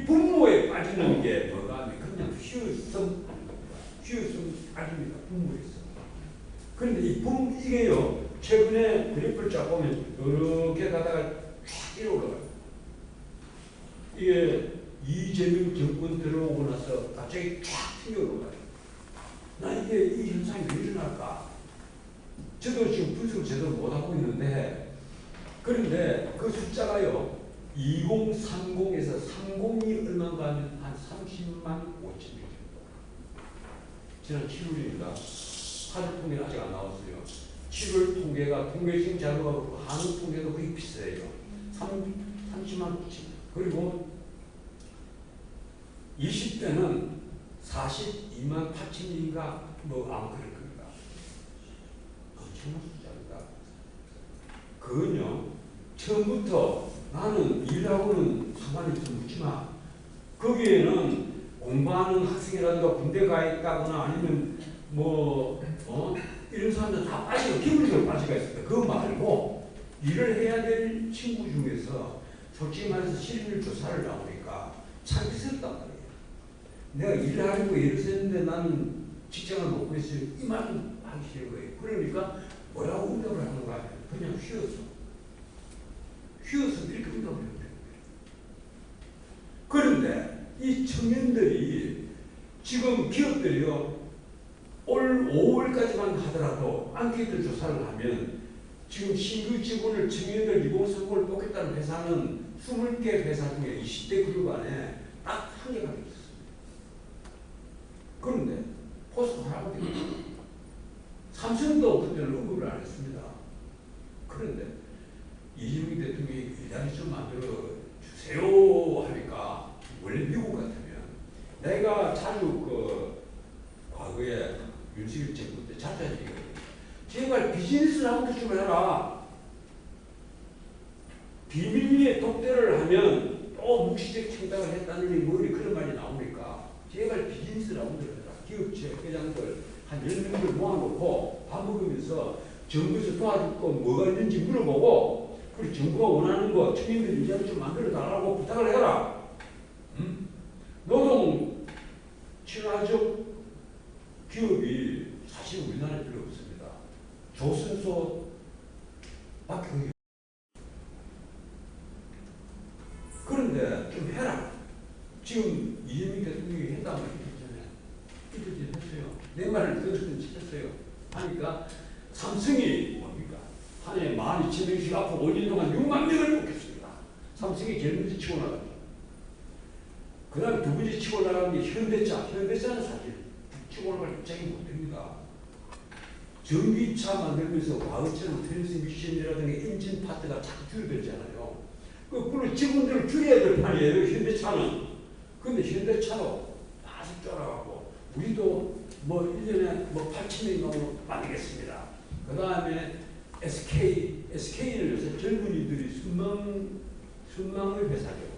부모에 빠지는 게 뭐가 하면 그냥 휴성 빠집니다. 부모에서. 그런데 이게요, 최근에 그래프를 쫙 보면 이렇게 가다가 쫙 이렇게 올라가요. 이게 이재명 정권 들어오고 나서 갑자기 쫙 튕겨 올라가요. 나 이게 이 현상이 왜 일어날까? 저도 지금 분석을 제대로 못하고 있는데, 그런데 그 숫자가요, 2030에서 30이 얼마인가 하면 한 30만 5천 명 정도. 지난 7월입니다. 8월 통계는 아직 안 나왔어요. 7월 통계가 통계청 자료하고 한국 통계도 거의 비슷해요. 30만 9천. 그리고 20대는 42만 8천인가 뭐 아마 그럴 겁니다. 엄청난 숫자입니다. 그건요, 처음부터 나는 일하고는 상관이 좀 묻지마. 거기에는 공부하는 학생이라든가 군대 가 있다거나 아니면 이런 사람들 다 빠지고 기본적으로 빠지가 있습니다. 그거 말고 일을 해야 될 친구 중에서 솔직히 말해서 실질 조사를 나오니까 참 비슷했단 말이에요. 내가 일을 하려고 일을 했는데 나는 직장을 못 구했어요. 이 말은 하기 싫은 거예요. 그러니까 뭐라고 응답을 하는가 하면 그냥 쉬어서 이렇게 응답을 해요. 그런데 이 청년들이 지금 기업들이요, 올 5월까지만 하더라도 앙케이트 조사를 하면 지금 신규 직원을 청년들 2030을 뽑겠다는 회사는 20개 회사 중에 20대 그룹 안에 딱 한 개가 있었습니다. 그런데 포스코 하라고 되어 있습니다. 삼성도 그때는 언급을 안 했습니다. 그런데 이재명 대통령이 일자리 좀 만들어 주세요 하니까, 원래 미국 같으면 내가 자주 과거에 윤석열 정부 때 자주 한 얘기거든요. 제발 비즈니스를 한번 좀 해라. 비밀리에 독대를 하면 또 묵시적 청탁을 했다는 그런 말이 나오니까 제발 비즈니스를 한번 해라. 기업체 회장들 한 10명들 모아놓고 밥 먹으면서 정부에서 도와줄 거 뭐가 있는지 물어보고, 그리고 정부가 원하는 거 청년들 일자리 좀 만들어 달라고 부탁을 해라. 노동 친화적 기업이 사실 우리나라에 별로 없습니다. 조선소 밖에. 그런데 좀 해라. 지금 이재명 대통령이 했다고 했잖아요. 이렇게 했어요. 내 말을 들었으면 시켰어요. 하니까 삼성이 뭡니까? 한 해에 12,000명씩 앞으로 5년 동안 6만 명을 뽑겠습니다. 삼성이 제일 먼저 치고 나가죠. 그 다음에 두 번째 치고 나가는 게 현대차는 사실 치고 나갈 입장이 못 됩니다. 전기차 만들면서 과거처럼 트랜스미션이라든가 엔진 파트가 자꾸 줄어들잖아요. 그걸로 직원들을 줄여야 될 판이에요, 현대차는. 근데 현대차도 아주 쫄아가고, 우리도 1년에 8,000명 만들겠습니다. 그 다음에 SK는 요새 젊은이들이 순망의 회사죠.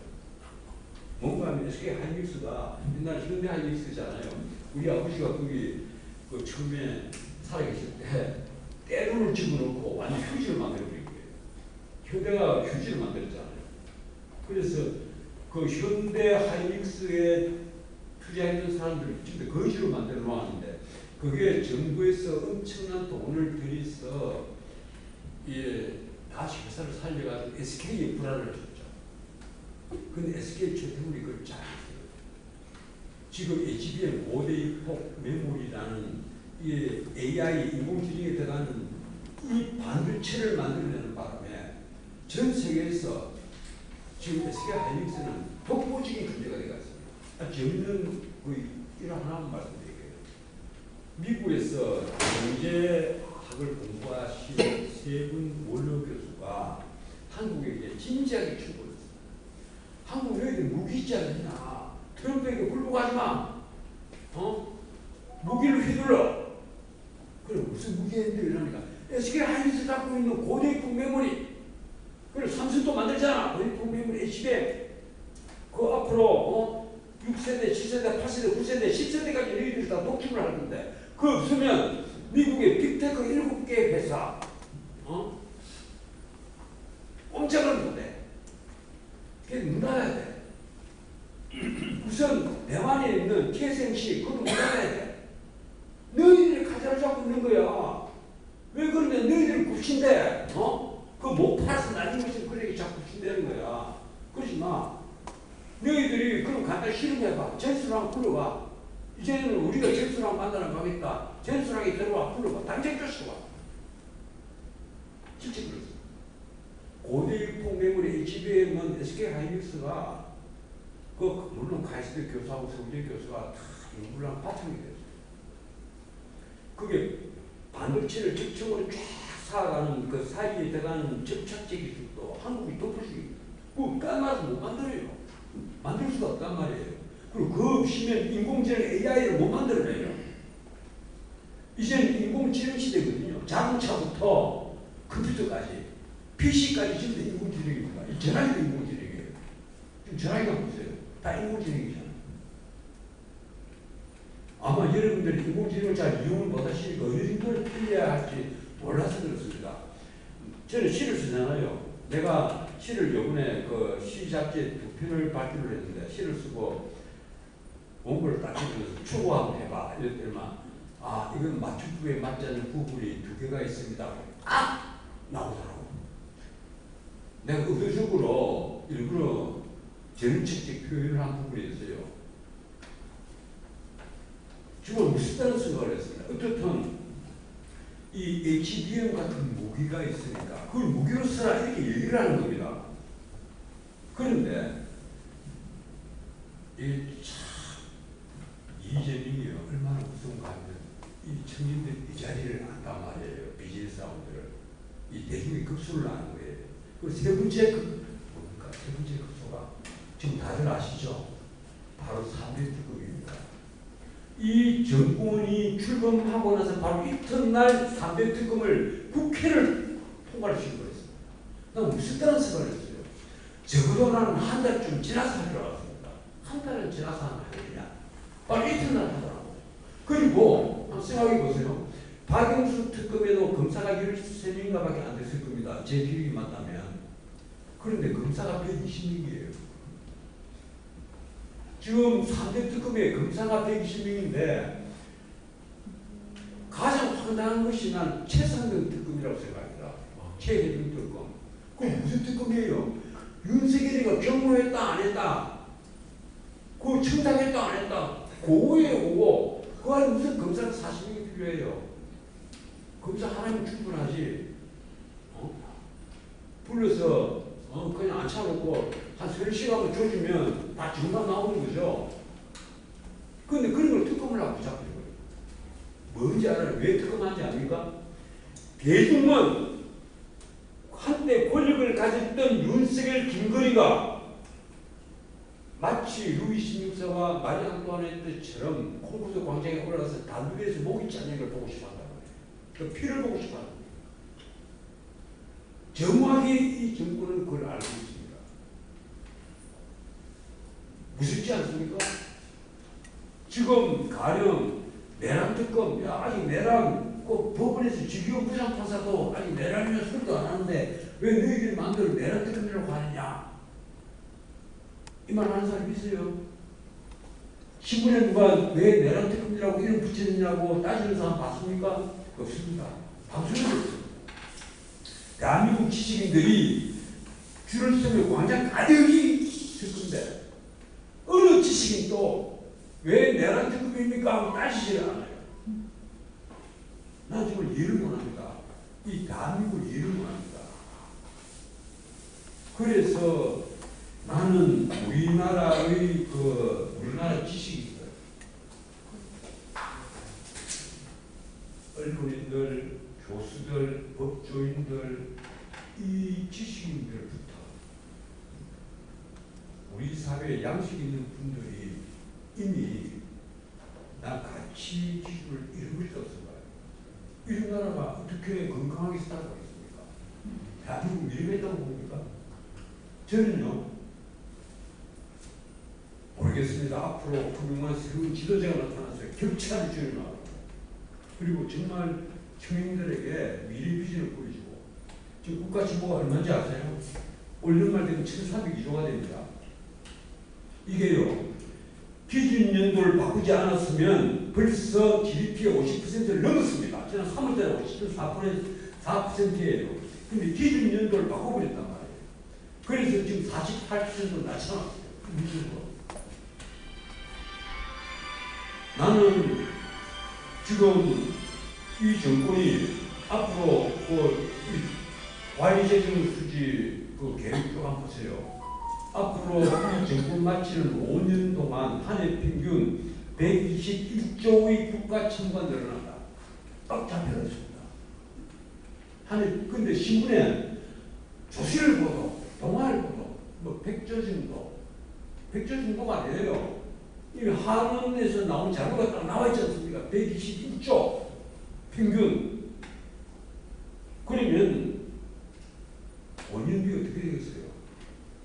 뭔가 하면 SK 하이닉스가 옛날 현대 하이닉스잖아요. 우리 아버지가 거기 처음에 살아계실 때 때론을 집어넣고 완전 휴지를 만들어버린 거예요. 현대가 휴지를 만들었잖아요. 그래서 그 현대 하이닉스에 투자했던 사람들을 지금 거지로 만들어 놓았는데, 그게 정부에서 엄청난 돈을 들여서 다시 회사를 살려가지고 SK에 불안을 줬죠. 근데 SK 최태훈이 그걸 잘했어요. 지금 HBM 5대 폭 메모리라는 AI 인공지능에 들어가는 이 반도체를 만들어내는 바람에 전 세계에서 지금 SK 하이닉스는 독보적인 존재가 되어 있습니다. 재밌는 이런 하나만 말씀드릴게요. 미국에서 경제학을 공부하신 세 분 원로 교수가 한국에게 진지하게 충고했습니다. 한국 너희들 무기 있지 않느냐. 트럼프에게 굴복하지 마. 무기를 휘둘러. 무슨 무게인데 이러니까 SK 하이닉스 갖고 있는 고대익풍 메모리 그걸 삼성도 만들잖아. 고대익풍 메모리 HBM 그 앞으로 6세대, 7세대, 8세대, 9세대, 10세대까지 너희들이 다 독점을 할 건데 그 없으면 미국의 빅테크 7개 회사 꼼짝을 못해. 그게 문 닫아야 돼. 우선 대만에 있는 TSMC 그것도 문 닫아야 돼. 너희들이 가자를 잡고 있는 거야. 왜 그러면 너희들이 굽신데 그 못 팔아서 날린 것이 그렇게 자꾸 굽신다는 거야. 그러지 마. 너희들이 그럼 간단히 실험해봐. 제수랑 불러봐. 이제는 우리가 제수랑 만나러 가겠다. 제수랑이 들어와 불러봐. 당장 쫓아와. 실제 그랬어. 고대익풍 메모리 HBM은 SK 하이닉스가 물론 가이스트 교수하고 서울대 교수가 다 연구랑 바탕이 됐어요. 그게 반도체를 적층으로 쫙 쌓아가는 그 사이에 들어가는 접착제 기술도 한국이 덮을 수 있고 그거 까마서 못 만들어요. 만들 수가 없단 말이에요. 그리고 그 없이면 인공지능 AI를 못 만들어내요. 이제는 인공지능 시대거든요. 자동차부터 컴퓨터까지 PC까지 전부 다 인공지능입니다. 이 전화기도 인공지능이에요. 지금 전화기가 보세요. 다 인공지능이잖아요. 아마 여러분들이 인공지능을 잘 이용을 못하시니까 어느 정도를 틀려야 할지 몰라서 그렇습니다. 저는 시를 쓰잖아요. 내가 시를 요번에 그 시 잡지에 2편을 발표를 했는데 시를 쓰고 원고를 딱 해주면서 추구 한번 해봐. 이랬더니만 이건 맞춤법에 맞지 않는 부분이 2개가 있습니다. 나오더라고. 내가 의도적으로 일부러 전책적 표현을 한 부분이 있어요. 정말 무섭다는 생각을 했습니다. 어떻든 이 HBM 같은 무기가 있으니까 그걸 무기로 쓰라 이렇게 얘기를 하는 겁니다. 그런데 이재명이 얼마나 무서운가 하면 이 청년들이 이 자리를 안단 말이에요. 비즈니스 사원들을. 이 대중이 급수를 하는 거예요. 그 세 번째 뭡니까? 세 번째 급수가 지금 다들 아시죠? 바로 300특급입니다. 이 정권이 출범하고 나서 바로 이튿날 300특검을 국회를 통과를 시켜버렸습니다. 난 무섭다는 생각을 했어요. 적어도 나는 한 달쯤 지나서 할 줄 알았습니다. 한 달은 지나서 하느냐. 바로 이튿날 하더라고요. 그리고 한번 생각해 보세요. 박영수 특검에도 검사가 13명인가 밖에 안 됐을 겁니다. 제 기억이 맞다면. 그런데 검사가 120명이에요. 지금 3대 특검에 검사가 120명인데 가장 황당한 것이 난 최상병 특검이라고 생각합니다. 최혜병 특검. 그건 무슨 특검이에요? 윤석열이가 경고했다 안 했다. 그 청탁했다 안 했다. 고의에 오고 그 안에 무슨 검사가 40명이 필요해요. 검사 하나면 충분하지. 불러서 그냥 앉혀놓고 한 3시간만 줘주면 다 정답 나오는 거죠. 그런데 그런 걸 특검을 하고 잡혀요. 뭔지 알아요? 왜 특검하지 않습니까? 대중은 한때 권력을 가졌던 윤석열, 김건희가 마치 루이 16세와 마리 앙투아네트처럼 콩쿠르 광장에 올라가서 단두에서 목이 잘리는 걸 보고 싶어 한다고 해요. 그 피를 보고 싶어 한다고 해요. 정확히 이 정권은 그걸 알고 있습니다. 무섭지 않습니까? 지금 가령 내란 특검, 아직 내란 그 법원에서 주기현 부장판사도 아직 내란이면 소리도 안 하는데 왜 너희들이 만들어 내란 특검이라고 하느냐? 이 말 하는 사람이 있어요. 신문에 누가 왜 내란 특검이라고 이름 붙였느냐고 따지는 사람 봤습니까? 없습니다. 방송에 없습니다. 대한민국 지식인들이 줄을 서면 광장 가득이 있을 건데 어느 지식인도 왜 내란 특검입니까? 하고 따지질 않아요. 난 정말 이해를 못합니다. 이 대한민국을 이해를 못합니다. 그래서 나는 우리나라의 우리나라 지식인들, 언론인들, 교수들, 법조인들, 이 지식인들부터 우리 사회에 양식 있는 분들이 이미 난 가치 기준을 잃어버렸다고 생각해요. 이런 나라가 어떻게 건강하게 살아가겠습니까? 대한민국 미래가 있다고 봅니까? 저는요, 모르겠습니다. 앞으로 훌륭한 새로운 지도자가 나타나서 격차를 줄여나가고, 그리고 정말 청년들에게 미래 비전을 보여주고, 지금 국가 정보가 얼마인지 아세요? 올 연말 되면 1,302조가 됩니다. 이게요, 기준 연도를 바꾸지 않았으면 벌써 GDP의 50%를 넘었습니다. 지난 3월달에 4%예요. 근데 기준 연도를 바꿔버렸단 말이에요. 그래서 지금 48%로 낮춰놨어요. 나는 지금 이 정권이 앞으로 관리재정 수지 계획 좀 한번 보세요. 앞으로 이 정권 마치는 5년 동안 한 해 평균 121조의 국가 청구가 늘어난다. 딱 잡혀졌습니다. 한 해, 근데 신문에 조선일 보도, 동아일 보도, 뭐 백조 정도가 아니에요. 이 한원에서 나온 자료가 딱 나와 있지 않습니까? 121조 평균. 그러면 5년 뒤에 어떻게 되겠어요?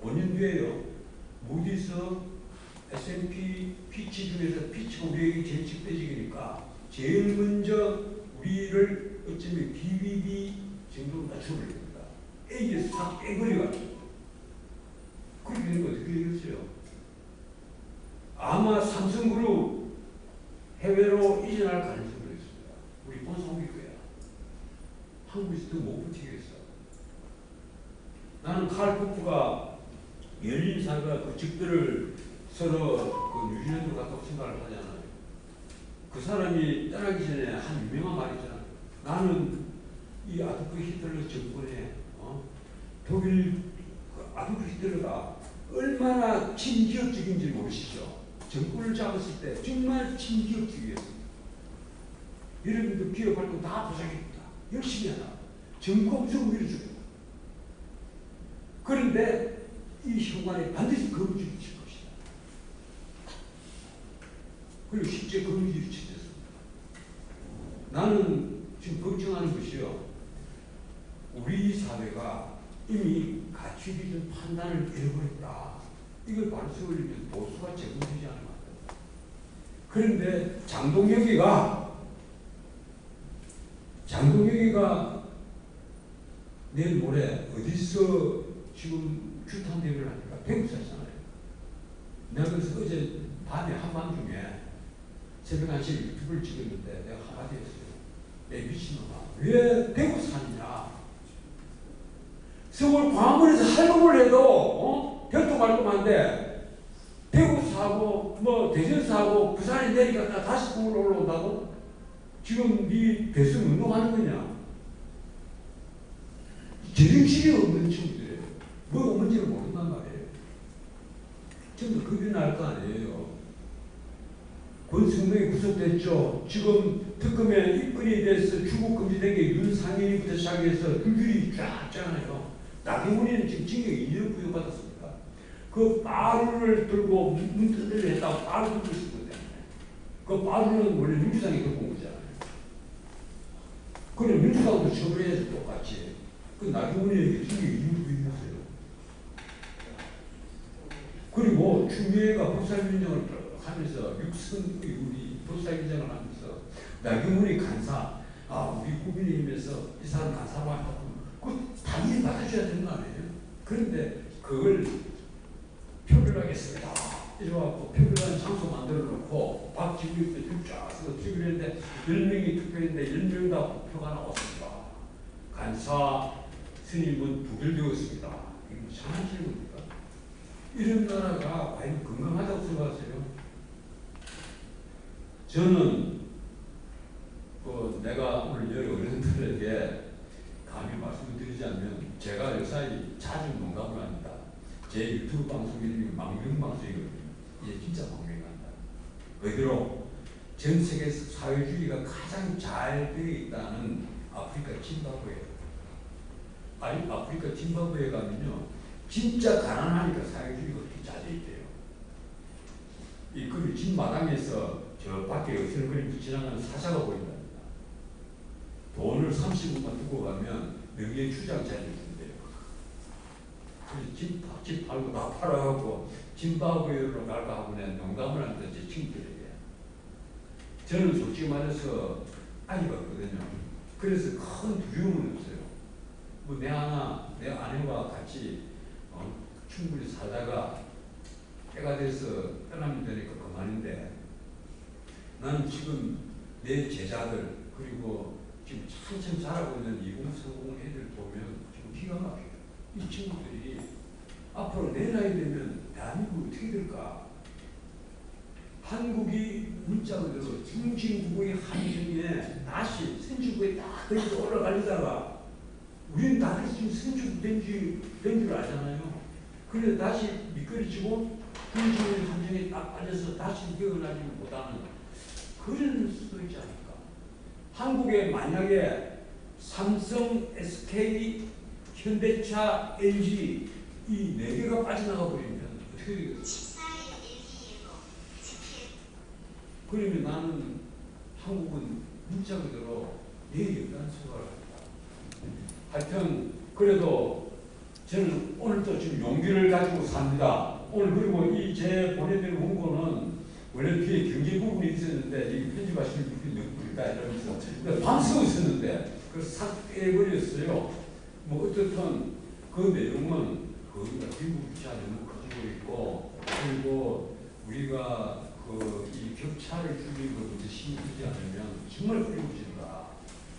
5년 뒤에요. 무디서 S&P 피치 중에서 피치가 우리에게 제일 직대적이니까 제일 먼저 우리를 어쩌면 BBB 정도로 낮춰버릴 겁니다. A에서 싹 빼버려가지고. 그렇게 되는 거 어떻게 되겠어요? 아마 삼성그룹 해외로 이전할 가능성도 있습니다. 우리 본사 옮길 거야. 한국에서 더 못 버티겠어. 나는 칼 포프가 열린 사회가 그 직들을 서로 그 뉴질랜드 갔다고 생각을 하잖아요. 그 사람이 떠나기 전에 한 유명한 말이 있잖아요. 나는 이 아도프 히틀러 정권에 독일 아도프 히틀러가 얼마나 친기업적인지 모르시죠? 정권을 잡았을 때 정말 친기업적이었습니다. 여러분들 기업 활동 다 보장입니다. 열심히 하나. 정부 엄청 밀어줍니다. 그런데 이 현관에 반드시 거미줄이 칠 것이다. 그리고 실제 거미줄이 쳐졌습니다. 나는 지금 걱정하는 것이요. 우리 사회가 이미 가치 기준 판단을 잃어버렸다. 이걸 바로 세우려면 보수가 제공되지 않으면 안 된다. 그런데 장동혁이가 내일 모레 어디서 지금 규탄 대회를 하니까 배국사잖아요. 내가 그래서 어제 밤에 한밤중에 새벽 1시에 유튜브를 찍었는데 내가 한마디 했어요. 내 미친놈아, 왜 배국사느냐? 서울 광화문에서 활동을 해도 별도 말끔한데 배국사하고 뭐 대전사하고 부산에 내리니까 다시 서울 올라온다고? 지금 네 대선 운동하는 거냐? 제정신이 없는 친구들이에요. 뭐가 뭔지를 모른단 말이에요. 전부 겁이 날 거 아니에요. 권성동이 구속됐죠. 지금 특검에 입건이 돼서 출국 금지된 게 윤상현이부터 시작해서 줄줄이 쫙 있잖아요. 나경원이는 지금 징역 2년 부여받았습니다. 그 빠루를 들고 문턱을 했다고 빠루 들고 있을 것 때문에. 그 빠루는 원래 민주당이 갖고 온 거잖아요. 그럼 민주당도 처벌해야지 똑같이. 그 나경원이에게 징역 2년 부여했어요. 그리고 추미애가 법사위원장을 하면서 육선 우리 법사위원장을 하면서 나경원이 간사, 우리 국민의힘에서 이 사람 간사로 한다고 그 당연히 받아줘야 되는 거 아니에요? 그런데 그걸 표결하겠습니다. 이래갖고 표결하는 장소 만들어 놓고 박지구에서 쫙 써서 투표를 했는데 10명이 투표했는데 10명 다 표가 나왔습니다. 간사 스님은 부결되었습니다. 이거 장난치는 겁니까? 이런 나라가 과연 건강하다고 생각하세요? 저는 내가 오늘 여러 어른들에게 감히 말씀을 드리자면 제가 요사이 자주 농담을 합니다. 제 유튜브 방송 이름이 망명방송이거든요. 이게 진짜 망명한다. 왜그러 전 세계 사회주의가 가장 잘 되어 있다는 아프리카 짐바브웨. 아니 아프리카 짐바브웨에 가면요. 진짜 가난하니까 사회주의가 그렇게 잘 되어 있대요. 그 집 마당에서 저 밖에 어슬그림 지나가는 사자가 보인답니다. 돈을 30원만 두고 가면 명예 주장자를 준대요. 그래서 집 팔고 다 팔아갖고 짐바브웨로 갈까 하고 내가 농담을 하는데 제 친구들에게. 저는 솔직히 말해서 아이가 없거든요. 그래서 큰 두려움은 없어요. 뭐 내 아내와 같이 충분히 살다가 때가 돼서 떠나면 되니까 그만인데, 나는 지금 내 제자들 그리고 지금 한참 자라고 있는 2030 애들 보면 지금 기가 막혀요. 이 친구들이 앞으로 내 나이 되면 대한민국이 어떻게 될까? 한국이 문자 그대로 중진국의 함정에 다시 선진국에 딱 걸려 올라가려다가 우리는 다들 지금 선진국 된 줄 알잖아요. 그래서 다시 미끄러지고 중진국의 함정에 딱 빠져서 다시 깨어나지 못하는 그런 수도 있지 않을까? 한국에 만약에 삼성, SK, 현대차, LG 이 네 개가 빠져나가 버리면 어떻게 되겠어요? 그러면 나는 한국은 문자 그대로 내일이란 생각을 합니다. 하여튼 그래도 저는 오늘도 지금 용기를 가지고 삽니다. 오늘 그리고 이 제 보내드린 원고는 원래 뒤에 경제 부분이 있었는데 이 편집하시는 분이 몇 분일까 이러면서 밤새고 있었는데 그래서 싹 빼버렸어요. 뭐 어떻든 그 내용은 거기가 빈부격차 너무 커지고 있고, 그리고 우리가 이 격차를 줄이는 걸 먼저 신경 쓰지 않으면 정말 어려워진다.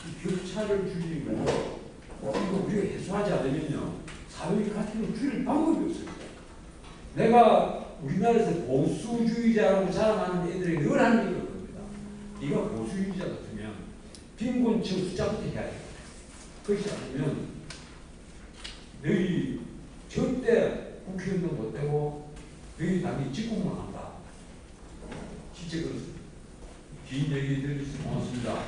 이 격차를 줄이고 그리고 우리가 해소하지 않으면요 사회 가치는 줄일 방법이 없습니다. 내가 우리나라에서 보수주의자라고 자랑하는 애들이 늘 하는 얘기가 그겁니다. 네가 보수주의자 같으면 빈곤층 숫자부터 해야 돼. 그렇지 않으면 너희 절대 국회의원도 못되고 너희 당이 직국만 한다. 진짜 그렇습니다. 긴 얘기 들으셔서 고맙습니다.